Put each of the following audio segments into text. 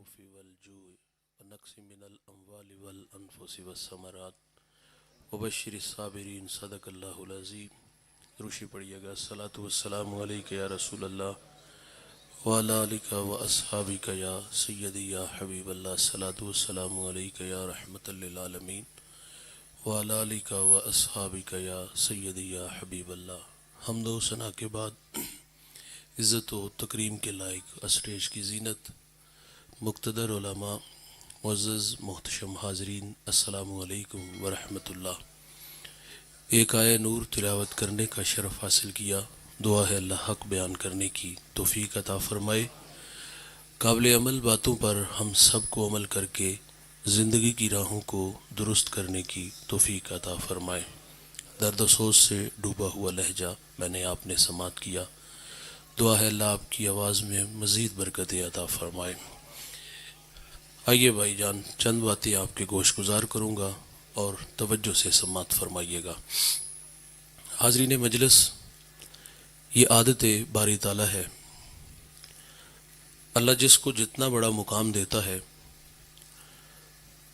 الخوف والجوع ونقص من الأموال والأنفس والثمرات وبشر الصابرین صدق اللہ العظیم۔ روشی پڑھیے گا۔ الصلاۃ والسلام علیک یا رسول اللہ وعلی آلک و اصحابک یا سیدی یا حبیب اللہ۔ الصلاۃ والسلام علیک یا رحمۃ للعالمین وعلی آلک و اصحابک یا سیدی یا حبیب اللہ۔ حمد و ثنا کے بعد عزت و تکریم کے لائق اسٹیج کی زینت، مقتدر علماء، معزز محتشم حاضرین، السلام علیکم ورحمۃ اللہ۔ ایک آیہ نور تلاوت کرنے کا شرف حاصل کیا۔ دعا ہے اللہ حق بیان کرنے کی توفیق عطا فرمائے۔ قابل عمل باتوں پر ہم سب کو عمل کر کے زندگی کی راہوں کو درست کرنے کی توفیق عطا فرمائے۔ درد و سوز سے ڈوبا ہوا لہجہ میں نے آپ نے سماعت کیا۔ دعا ہے اللہ آپ کی آواز میں مزید برکتیں عطا فرمائے۔ آئیے بھائی جان، چند باتیں آپ کے گوش گزار کروں گا اور توجہ سے سماعت فرمائیے گا۔ حاضرین مجلس، یہ عادت باری تعالیٰ ہے۔ اللہ جس کو جتنا بڑا مقام دیتا ہے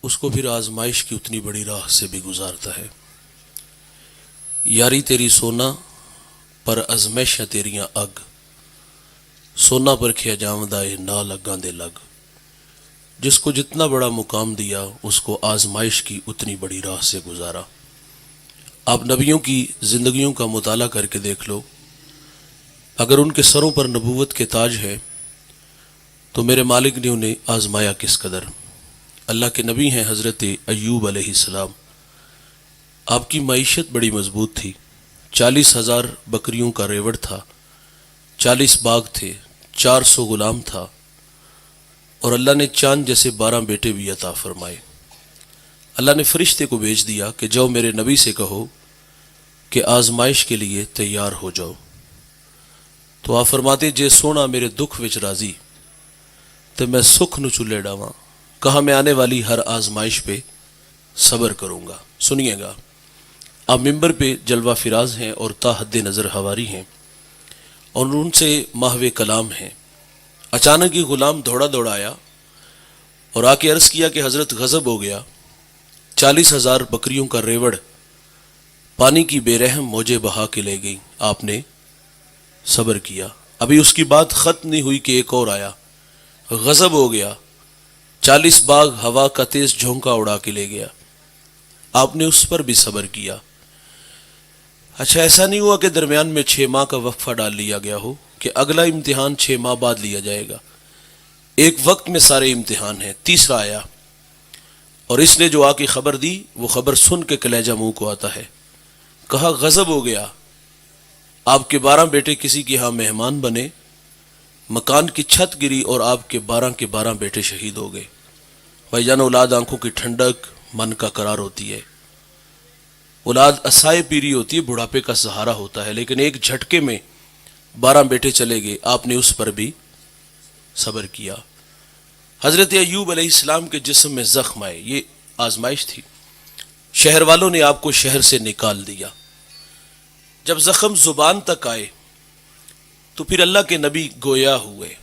اس کو پھر آزمائش کی اتنی بڑی راہ سے بھی گزارتا ہے۔ یاری تیری سونا پر ازمائشاں تیریاں اگ، سونا پر کھیا جاوندا اے نال اگاں دے لگ۔ جس کو جتنا بڑا مقام دیا اس کو آزمائش کی اتنی بڑی راہ سے گزارا۔ آپ نبیوں کی زندگیوں کا مطالعہ کر کے دیکھ لو، اگر ان کے سروں پر نبوت کے تاج ہے تو میرے مالک نے انہیں آزمایا کس قدر۔ اللہ کے نبی ہیں حضرت ایوب علیہ السلام۔ آپ کی معیشت بڑی مضبوط تھی۔ 40,000 بکریوں کا ریوڑ تھا، 40 باغ تھے، 400 غلام تھا، اور اللہ نے چاند جیسے 12 بیٹے بھی عطا فرمائے۔ اللہ نے فرشتے کو بھیج دیا کہ جاؤ میرے نبی سے کہو کہ آزمائش کے لیے تیار ہو جاؤ۔ تو آپ فرماتے جے سونا میرے دکھ وچ راضی تو میں سکھ نو چلے ڈاواں، کہا میں آنے والی ہر آزمائش پہ صبر کروں گا۔ سنیے گا، آپ ممبر پہ جلوہ فراز ہیں اور تا حد نظر حواری ہیں اور ان سے محو کلام ہیں۔ اچانک یہ غلام دوڑا آیا اور آ کے عرض کیا کہ حضرت غضب ہو گیا، 40,000 بکریوں کا ریوڑ پانی کی بے رحم موجیں بہا کے لے گئی۔ آپ نے صبر کیا۔ ابھی اس کی بات ختم نہیں ہوئی کہ ایک اور آیا، غضب ہو گیا، 40 باغ ہوا کا تیز جھونکا اڑا کے لے گیا۔ آپ نے اس پر بھی صبر کیا۔ اچھا ایسا نہیں ہوا کہ درمیان میں 6 ماہ کا وقفہ ڈال لیا گیا ہو کہ اگلا امتحان 6 ماہ بعد لیا جائے گا۔ ایک وقت میں سارے امتحان ہیں۔ تیسرا آیا اور اس نے جو آ کی خبر دی وہ خبر سن کے کلیجہ منہ کو آتا ہے۔ کہا غضب ہو گیا، آپ کے 12 بیٹے کسی کے ہاں مہمان بنے، مکان کی چھت گری اور آپ کے 12 بیٹے شہید ہو گئے۔ بھائی جان، اولاد آنکھوں کی ٹھنڈک، من کا قرار ہوتی ہے۔ اولاد اسائے پیری ہوتی ہے، بڑھاپے کا سہارا ہوتا ہے، لیکن ایک جھٹکے میں 12 بیٹے چلے گئے۔ آپ نے اس پر بھی صبر کیا۔ حضرت ایوب علیہ السلام کے جسم میں زخم آئے، یہ آزمائش تھی۔ شہر والوں نے آپ کو شہر سے نکال دیا۔ جب زخم زبان تک آئے تو پھر اللہ کے نبی گویا ہوئے،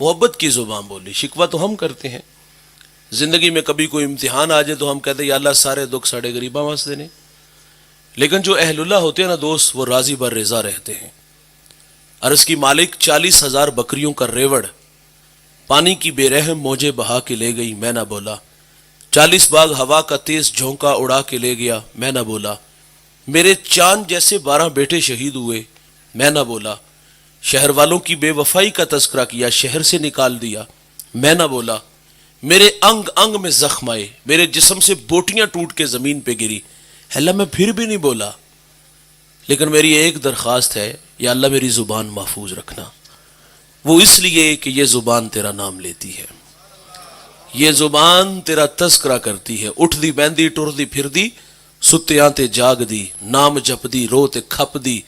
محبت کی زبان بولی۔ شکوہ تو ہم کرتے ہیں، زندگی میں کبھی کوئی امتحان آ جائے تو ہم کہتے ہیں یا اللہ سارے دکھ ساڑے غریباں واسطے نے، لیکن جو اہل اللہ ہوتے ہیں نا دوست، وہ راضی بر رضا رہتے ہیں۔ عرض کی مالک 40,000 بکریوں کا ریوڑ پانی کی بے رحم موجیں بہا کے لے گئی، میں نہ بولا۔ 40 باغ ہوا کا تیز جھونکا اڑا کے لے گیا، میں نہ بولا۔ میرے چاند جیسے 12 بیٹے شہید ہوئے، میں نہ بولا۔ شہر والوں کی بے وفائی کا تذکرہ کیا، شہر سے نکال دیا، میں نہ بولا۔ میرے انگ انگ میں زخم آئے، میرے جسم سے بوٹیاں ٹوٹ کے زمین پہ گری، اللہ میں پھر بھی نہیں بولا۔ لیکن میری ایک درخواست ہے، یا اللہ میری زبان محفوظ رکھنا، وہ اس لیے کہ یہ زبان تیرا نام لیتی ہے، یہ زبان تیرا تذکرہ کرتی ہے۔ اٹھ دی بہندی ٹر دی پھر دی، ستیاں تے جاگ دی، نام جپ دی رو تے کھپ دی،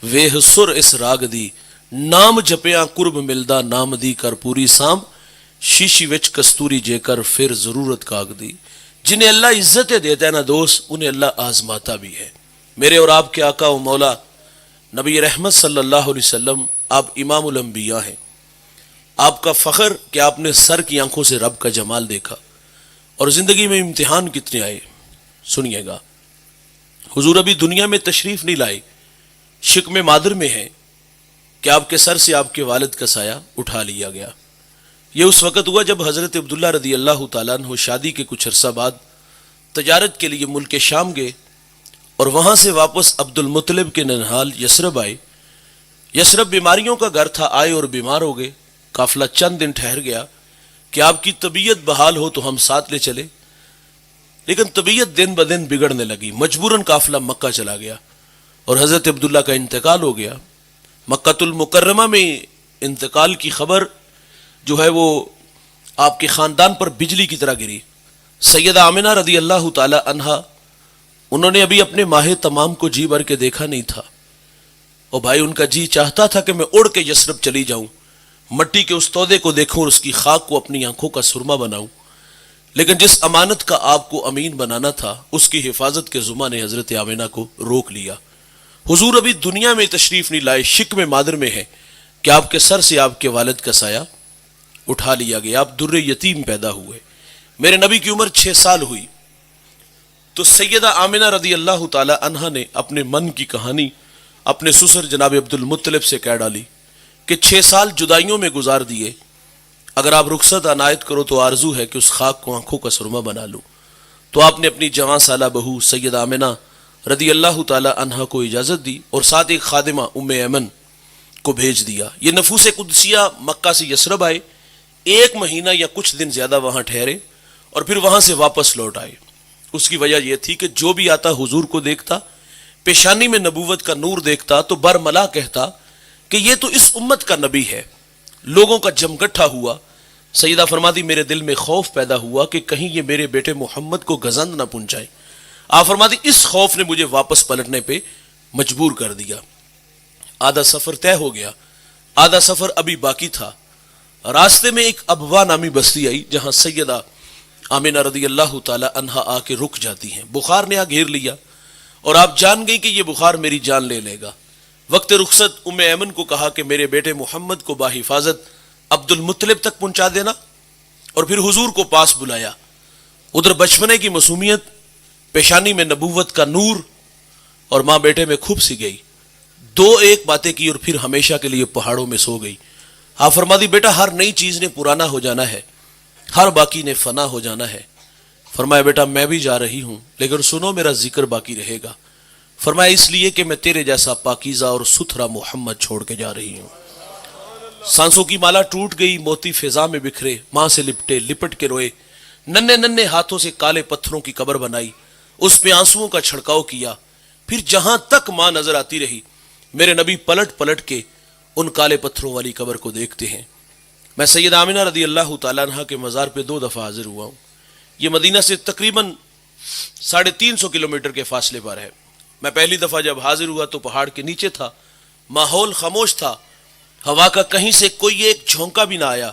ویہ سر اس راگ دی، نام جپیاں قرب ملدا، نام دی کر پوری سام، شیشی وچ کستوری جے کر پھر ضرورت کاغ دی۔ جنہیں اللہ عزتیں دیتا ہے نا دوست، انہیں اللہ آزماتا بھی ہے۔ میرے اور آپ کے آقا و مولا نبی رحمت صلی اللہ علیہ وسلم، آپ امام الانبیاء ہیں۔ آپ کا فخر کہ آپ نے سر کی آنکھوں سے رب کا جمال دیکھا. اور زندگی میں امتحان کتنے آئے سنیے گا. حضور ابھی دنیا میں تشریف نہیں لائے, شکم مادر میں ہیں کہ آپ کے سر سے آپ کے والد کا سایہ اٹھا لیا گیا. یہ اس وقت ہوا جب حضرت عبداللہ رضی اللہ تعالیٰ عنہ شادی کے کچھ عرصہ بعد تجارت کے لیے ملک شام گئے اور وہاں سے واپس عبد المطلب کے ننہال یثرب آئے. یثرب بیماریوں کا گھر تھا, آئے اور بیمار ہو گئے. قافلہ چند دن ٹھہر گیا کہ آپ کی طبیعت بحال ہو تو ہم ساتھ لے چلے, لیکن طبیعت دن بدن بگڑنے لگی. مجبوراً قافلہ مکہ چلا گیا اور حضرت عبداللہ کا انتقال ہو گیا. مکہ المکرمہ میں انتقال کی خبر جو ہے وہ آپ کے خاندان پر بجلی کی طرح گری. سیدہ آمنہ رضی اللہ تعالی عنہا, انہوں نے ابھی اپنے ماہ تمام کو جی بھر کے دیکھا نہیں تھا, اور بھائی ان کا جی چاہتا تھا کہ میں اڑ کے یثرب چلی جاؤں, مٹی کے اس تودے کو دیکھوں اور اس کی خاک کو اپنی آنکھوں کا سرما بناؤں. لیکن جس امانت کا آپ کو امین بنانا تھا اس کی حفاظت کے ذمہ نے حضرت آمنہ کو روک لیا. حضور ابھی دنیا میں تشریف نہیں لائے, شکم مادر میں ہے کہ آپ کے سر سے آپ کے والد کا سایہ اٹھا لیا گیا. آپ در یتیم پیدا ہوئے. میرے نبی کی عمر 6 سال ہوئی تو سیدہ آمنہ رضی اللہ تعالی عنہا نے اپنے من کی کہانی اپنے سسر جناب عبد المطلب سے کہہ ڈالی کہ 6 سال جدائیوں میں گزار دیے, اگر آپ رخصت عنایت کرو تو آرزو ہے کہ اس خاک کو آنکھوں کا سرما بنا لوں. تو آپ نے اپنی جوان سالہ بہو سیدہ آمنہ رضی اللہ تعالی عنہا کو اجازت دی اور ساتھ ایک خادمہ ام ایمن کو بھیج دیا. یہ نفوس قدسیہ مکہ سے یثرب آئے, 1 مہینہ یا کچھ دن زیادہ وہاں ٹھہرے اور پھر وہاں سے واپس لوٹ آئے. اس کی وجہ یہ تھی کہ جو بھی آتا حضور کو دیکھتا, پیشانی میں نبوت کا نور دیکھتا تو برملا کہتا کہ یہ تو اس امت کا نبی ہے. لوگوں کا جمگٹھا ہوا. سیدہ فرماتی میرے دل میں خوف پیدا ہوا کہ کہیں یہ میرے بیٹے محمد کو گزند نہ پہنچائے. آپ فرماتی اس خوف نے مجھے واپس پلٹنے پہ مجبور کر دیا. آدھا سفر طے ہو گیا, آدھا سفر ابھی باقی تھا. راستے میں ایک ابوا نامی بستی آئی جہاں سیدہ آمنہ رضی اللہ تعالی عنہا آ کے رک جاتی ہیں. بخار نے آ گھیر لیا اور آپ جان گئی کہ یہ بخار میری جان لے لے گا. وقت رخصت ام ایمن کو کہا کہ میرے بیٹے محمد کو باحفاظت عبد المطلب تک پہنچا دینا, اور پھر حضور کو پاس بلایا. ادھر بچپنے کی معصومیت, پیشانی میں نبوت کا نور, اور ماں بیٹے میں کھپ سی گئی. 2-1 باتیں کی اور پھر ہمیشہ کے لیے پہاڑوں میں سو گئی. ہاں فرماتی بیٹا ہر نئی چیز نے پرانا ہو جانا ہے, ہر باقی نے فنا ہو جانا ہے. فرمایا بیٹا میں بھی جا رہی ہوں لیکن سنو میرا ذکر باقی رہے گا. فرمایا اس لیے کہ میں تیرے جیسا پاکیزہ اور ستھرا محمد چھوڑ کے جا رہی ہوں. سانسوں کی مالا ٹوٹ گئی, موتی فضا میں بکھرے, ماں سے لپٹے لپٹ کے روئے, ننھے ننھے ہاتھوں سے کالے پتھروں کی قبر بنائی, اس پہ آنسوؤں کا چھڑکاؤ کیا. پھر جہاں تک ماں نظر آتی رہی میرے نبی پلٹ پلٹ کے ان کالے پتھروں والی قبر کو دیکھتے ہیں. میں سیدہ آمنہ رضی اللہ تعالیٰ عنہ کے مزار پہ 2 دفعہ حاضر ہوا ہوں. یہ مدینہ سے تقریباً 350 کلومیٹر کے فاصلے پر ہے. میں پہلی دفعہ جب حاضر ہوا تو پہاڑ کے نیچے تھا, ماحول خاموش تھا, ہوا کا کہیں سے کوئی ایک جھونکا بھی نہ آیا.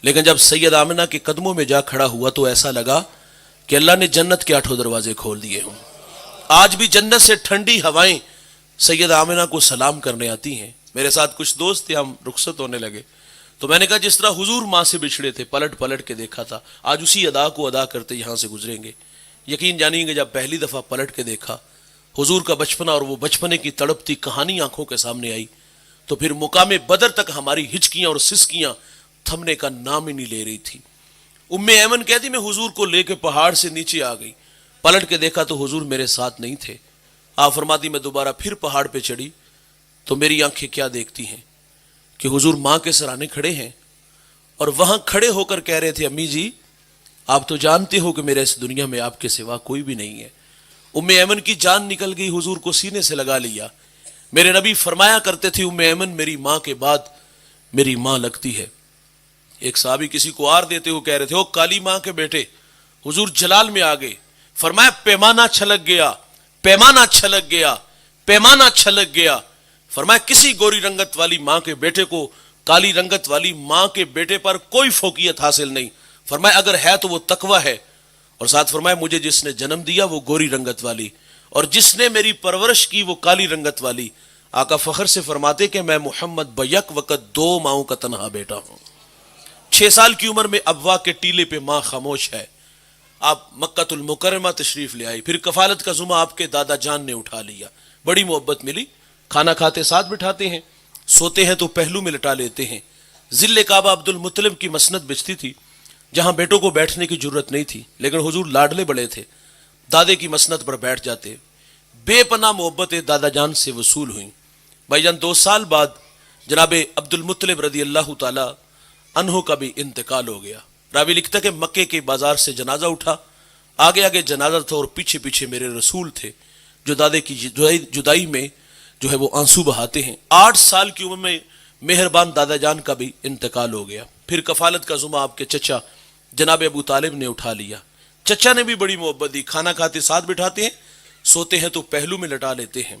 لیکن جب سید آمنہ کے قدموں میں جا کھڑا ہوا تو ایسا لگا کہ اللہ نے جنت کے 8 دروازے کھول دیے ہوں. آج بھی جنت سے ٹھنڈی ہوائیں سید آمنہ کو سلام کرنے آتی ہیں. میرے ساتھ کچھ دوست تھے, ہم رخصت ہونے لگے تو میں نے کہا جس طرح حضور ماں سے بچھڑے تھے پلٹ پلٹ کے دیکھا تھا, آج اسی ادا کو ادا کرتے یہاں سے گزریں گے. یقین جانیں گے جب پہلی دفعہ پلٹ کے دیکھا حضور کا بچپنا اور وہ بچپنے کی تڑپتی کہانی آنکھوں کے سامنے آئی تو پھر مقام بدر تک ہماری ہچکیاں اور سسکیاں تھمنے کا نام ہی نہیں لے رہی تھی. ام ایمن کہتی میں حضور کو لے کے پہاڑ سے نیچے آ گئی, پلٹ کے دیکھا تو حضور میرے ساتھ نہیں تھے. آپ فرماتی میں دوبارہ پھر پہاڑ پہ چڑھی تو میری آنکھیں کیا دیکھتی ہیں کہ حضور ماں کے سرانے کھڑے ہیں اور وہاں کھڑے ہو کر کہہ رہے تھے امی جی آپ تو جانتے ہو کہ میرے اس دنیا میں آپ کے سوا کوئی بھی نہیں ہے. ام ایمن کی جان نکل گئی, حضور کو سینے سے لگا لیا. میرے نبی فرمایا کرتے تھے ام ایمن میری ماں کے بعد میری ماں لگتی ہے. ایک صحابی کسی کو آر دیتے ہوئے کہہ رہے تھے او کالی ماں کے بیٹے, حضور جلال میں آ گئے. فرمایا پیمانہ چھلک گیا, پیمانہ چھلک گیا, پیمانہ چھلک گیا. فرمایا کسی گوری رنگت والی ماں کے بیٹے کو کالی رنگت والی ماں کے بیٹے پر کوئی فوقیت حاصل نہیں. فرمایا اگر ہے تو وہ تقوی ہے. اور ساتھ فرمایا مجھے جس نے جنم دیا وہ گوری رنگت والی اور جس نے میری پرورش کی وہ کالی رنگت والی. آقا فخر سے فرماتے کہ میں محمد بیک وقت 2 ماؤں کا تنہا بیٹا ہوں. 6 سال کی عمر میں ابوا کے ٹیلے پہ ماں خاموش ہے. آپ مکۃ المکرمہ تشریف لے آئی. پھر کفالت کا ذمہ آپ کے دادا جان نے اٹھا لیا. بڑی محبت ملی. کھانا کھاتے ساتھ بٹھاتے ہیں, سوتے ہیں تو پہلو میں لٹا لیتے ہیں. ذل کعبہ عبد المطلب کی مسند بچتی تھی جہاں بیٹوں کو بیٹھنے کی ضرورت نہیں تھی, لیکن حضور لاڈلے بڑے تھے, دادے کی مسند پر بیٹھ جاتے. بے پناہ محبتیں دادا جان سے وصول ہوئیں. بھائی جان 2 سال بعد جناب عبد المطلب رضی اللہ تعالی عنہ کا بھی انتقال ہو گیا. راوی لکھتا کہ مکے کے بازار سے جنازہ اٹھا, آگے آگے جنازہ تھا اور پیچھے پیچھے میرے رسول تھے جو دادے کی جدائی میں جو ہے وہ آنسو بہاتے ہیں. 8 سال کی عمر میں مہربان دادا جان کا بھی انتقال ہو گیا. پھر کفالت کا ذمہ آپ کے چچا جناب ابو طالب نے اٹھا لیا. چچا نے بھی بڑی محبت دی. کھانا کھاتے ساتھ بٹھاتے ہیں, سوتے ہیں تو پہلو میں لٹا لیتے ہیں.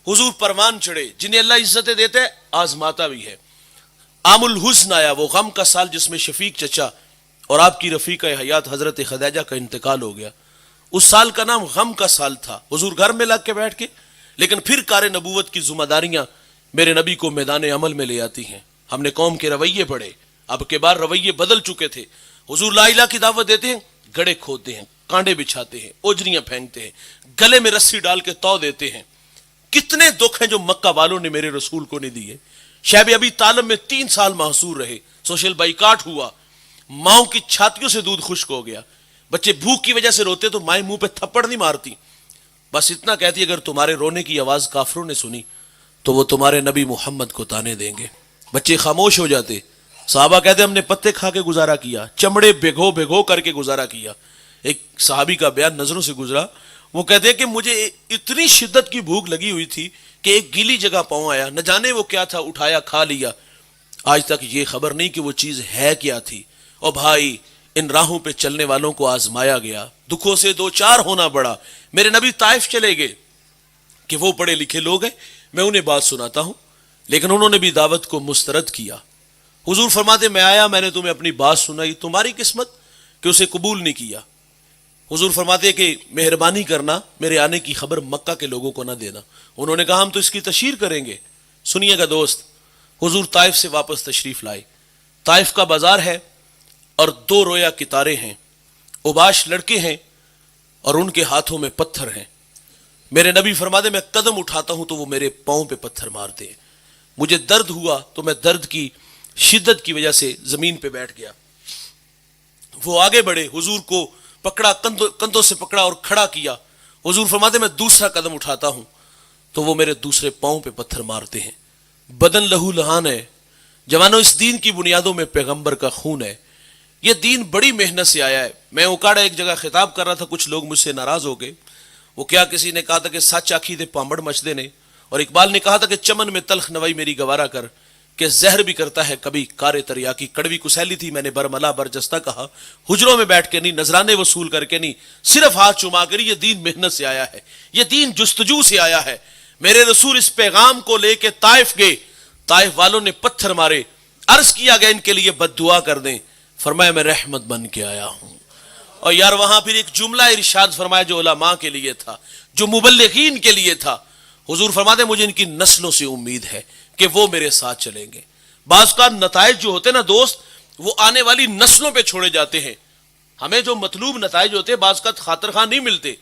حضور پروان چڑھے. جنہیں اللہ عزتیں دیتے آزماتا بھی ہے. عام الحزن آیا, وہ غم کا سال جس میں شفیق چچا اور آپ کی رفیقہ حیات حضرت خدیجہ کا انتقال ہو گیا. اس سال کا نام غم کا سال تھا. حضور گھر میں لگ کے بیٹھ کے, لیکن پھر کار نبوت کی ذمہ داریاں میرے نبی کو میدان عمل میں لے آتی ہیں. ہم نے قوم کے رویے پڑھے, اب کے بار رویے بدل چکے تھے. حضور لا الہ کی دعوت دیتے ہیں, گڑے کھودتے ہیں, کانڈے بچھاتے ہیں, اوجریاں پھینکتے ہیں, گلے میں رسی ڈال کے تو دیتے ہیں. کتنے دکھ ہیں جو مکہ والوں نے میرے رسول کو نہیں دیے. شیب ابی طالب میں 3 سال محصور رہے. سوشل بائیکاٹ ہوا, ماؤں کی چھاتیوں سے دودھ خشک ہو گیا. بچے بھوک کی وجہ سے روتے تو مائیں منہ پہ تھپڑ نہیں مارتی, بس اتنا کہتی اگر تمہارے رونے کی آواز کافروں نے سنی تو وہ تمہارے نبی محمد کو تانے دیں گے. بچے خاموش ہو جاتے. صحابہ کہتے ہم نے پتے کھا کے گزارا کیا, چمڑے بھگو بھگو کر کے گزارا کیا. ایک صحابی کا بیان نظروں سے گزرا, وہ کہتے ہیں کہ مجھے اتنی شدت کی بھوک لگی ہوئی تھی کہ ایک گیلی جگہ پاؤں آیا, نہ جانے وہ کیا تھا, اٹھایا کھا لیا. آج تک یہ خبر نہیں کہ وہ چیز ہے کیا تھی. اور بھائی ان راہوں پہ چلنے والوں کو آزمایا گیا, دکھوں سے 2-4 ہونا پڑا. میرے نبی طائف چلے گئے کہ وہ پڑھے لکھے لوگ ہیں, میں انہیں بات سناتا ہوں, لیکن انہوں نے بھی دعوت کو مسترد کیا. حضور فرماتے میں آیا, میں نے تمہیں اپنی بات سنائی, تمہاری قسمت کہ اسے قبول نہیں کیا. حضور فرماتے کہ مہربانی کرنا میرے آنے کی خبر مکہ کے لوگوں کو نہ دینا. انہوں نے کہا ہم تو اس کی تشہیر کریں گے. سنیے گا دوست, حضور طائف سے واپس تشریف لائے. طائف کا بازار ہے اور 2 رویا کتارے ہیں, اوباش لڑکے ہیں اور ان کے ہاتھوں میں پتھر ہیں. میرے نبی فرماتے میں قدم اٹھاتا ہوں تو وہ میرے پاؤں پہ پتھر مارتے ہیں. مجھے درد ہوا تو میں درد کی شدت کی وجہ سے زمین پہ بیٹھ گیا. وہ آگے بڑھے, حضور کو پکڑا, کندھوں سے پکڑا اور کھڑا کیا. حضور فرماتے میں دوسرا قدم اٹھاتا ہوں تو وہ میرے دوسرے پاؤں پہ پتھر مارتے ہیں. بدن لہو لہان ہے. جوانوں, اس دین کی بنیادوں میں پیغمبر کا خون ہے. یہ دین بڑی محنت سے آیا ہے. میں اوکاڑا ایک جگہ خطاب کر رہا تھا, کچھ لوگ مجھ سے ناراض ہو گئے. وہ کیا, کسی نے کہا تھا کہ سچ آکھی دے پامڑ مچدے نے, اور اقبال نے کہا تھا کہ چمن میں تلخ نوائی میری گوارا کر, کہ زہر بھی کرتا ہے کبھی کارے تریا کی. کڑوی کسیلی تھی میں نے برملا برجستہ کہا, حجروں میں بیٹھ کے نہیں, نذرانے وصول کر کے نہیں, صرف ہاتھ چما کر. یہ دین محنت سے آیا ہے, یہ دین جستجو سے آیا ہے. میرے رسول اس پیغام کو لے کے طائف گئے, طائف والوں نے پتھر مارے, عرض کیا گیا ان کے لیے بد دعا کر دیں. فرمایا میں رحمت بن کے آیا ہوں. اور یار وہاں پھر ایک جملہ ارشاد فرمایا جو علماء کے لیے تھا, جو مبلغین کے لیے تھا. حضور فرماتے مجھے ان کی نسلوں سے امید ہے کہ وہ میرے ساتھ چلیں گے. بعض کا نتائج جو ہوتے ہیں نا دوست, وہ آنے والی نسلوں پہ چھوڑے جاتے ہیں. ہمیں جو مطلوب نتائج ہوتے ہیں بعض کا خاطر خواہ نہیں ملتے,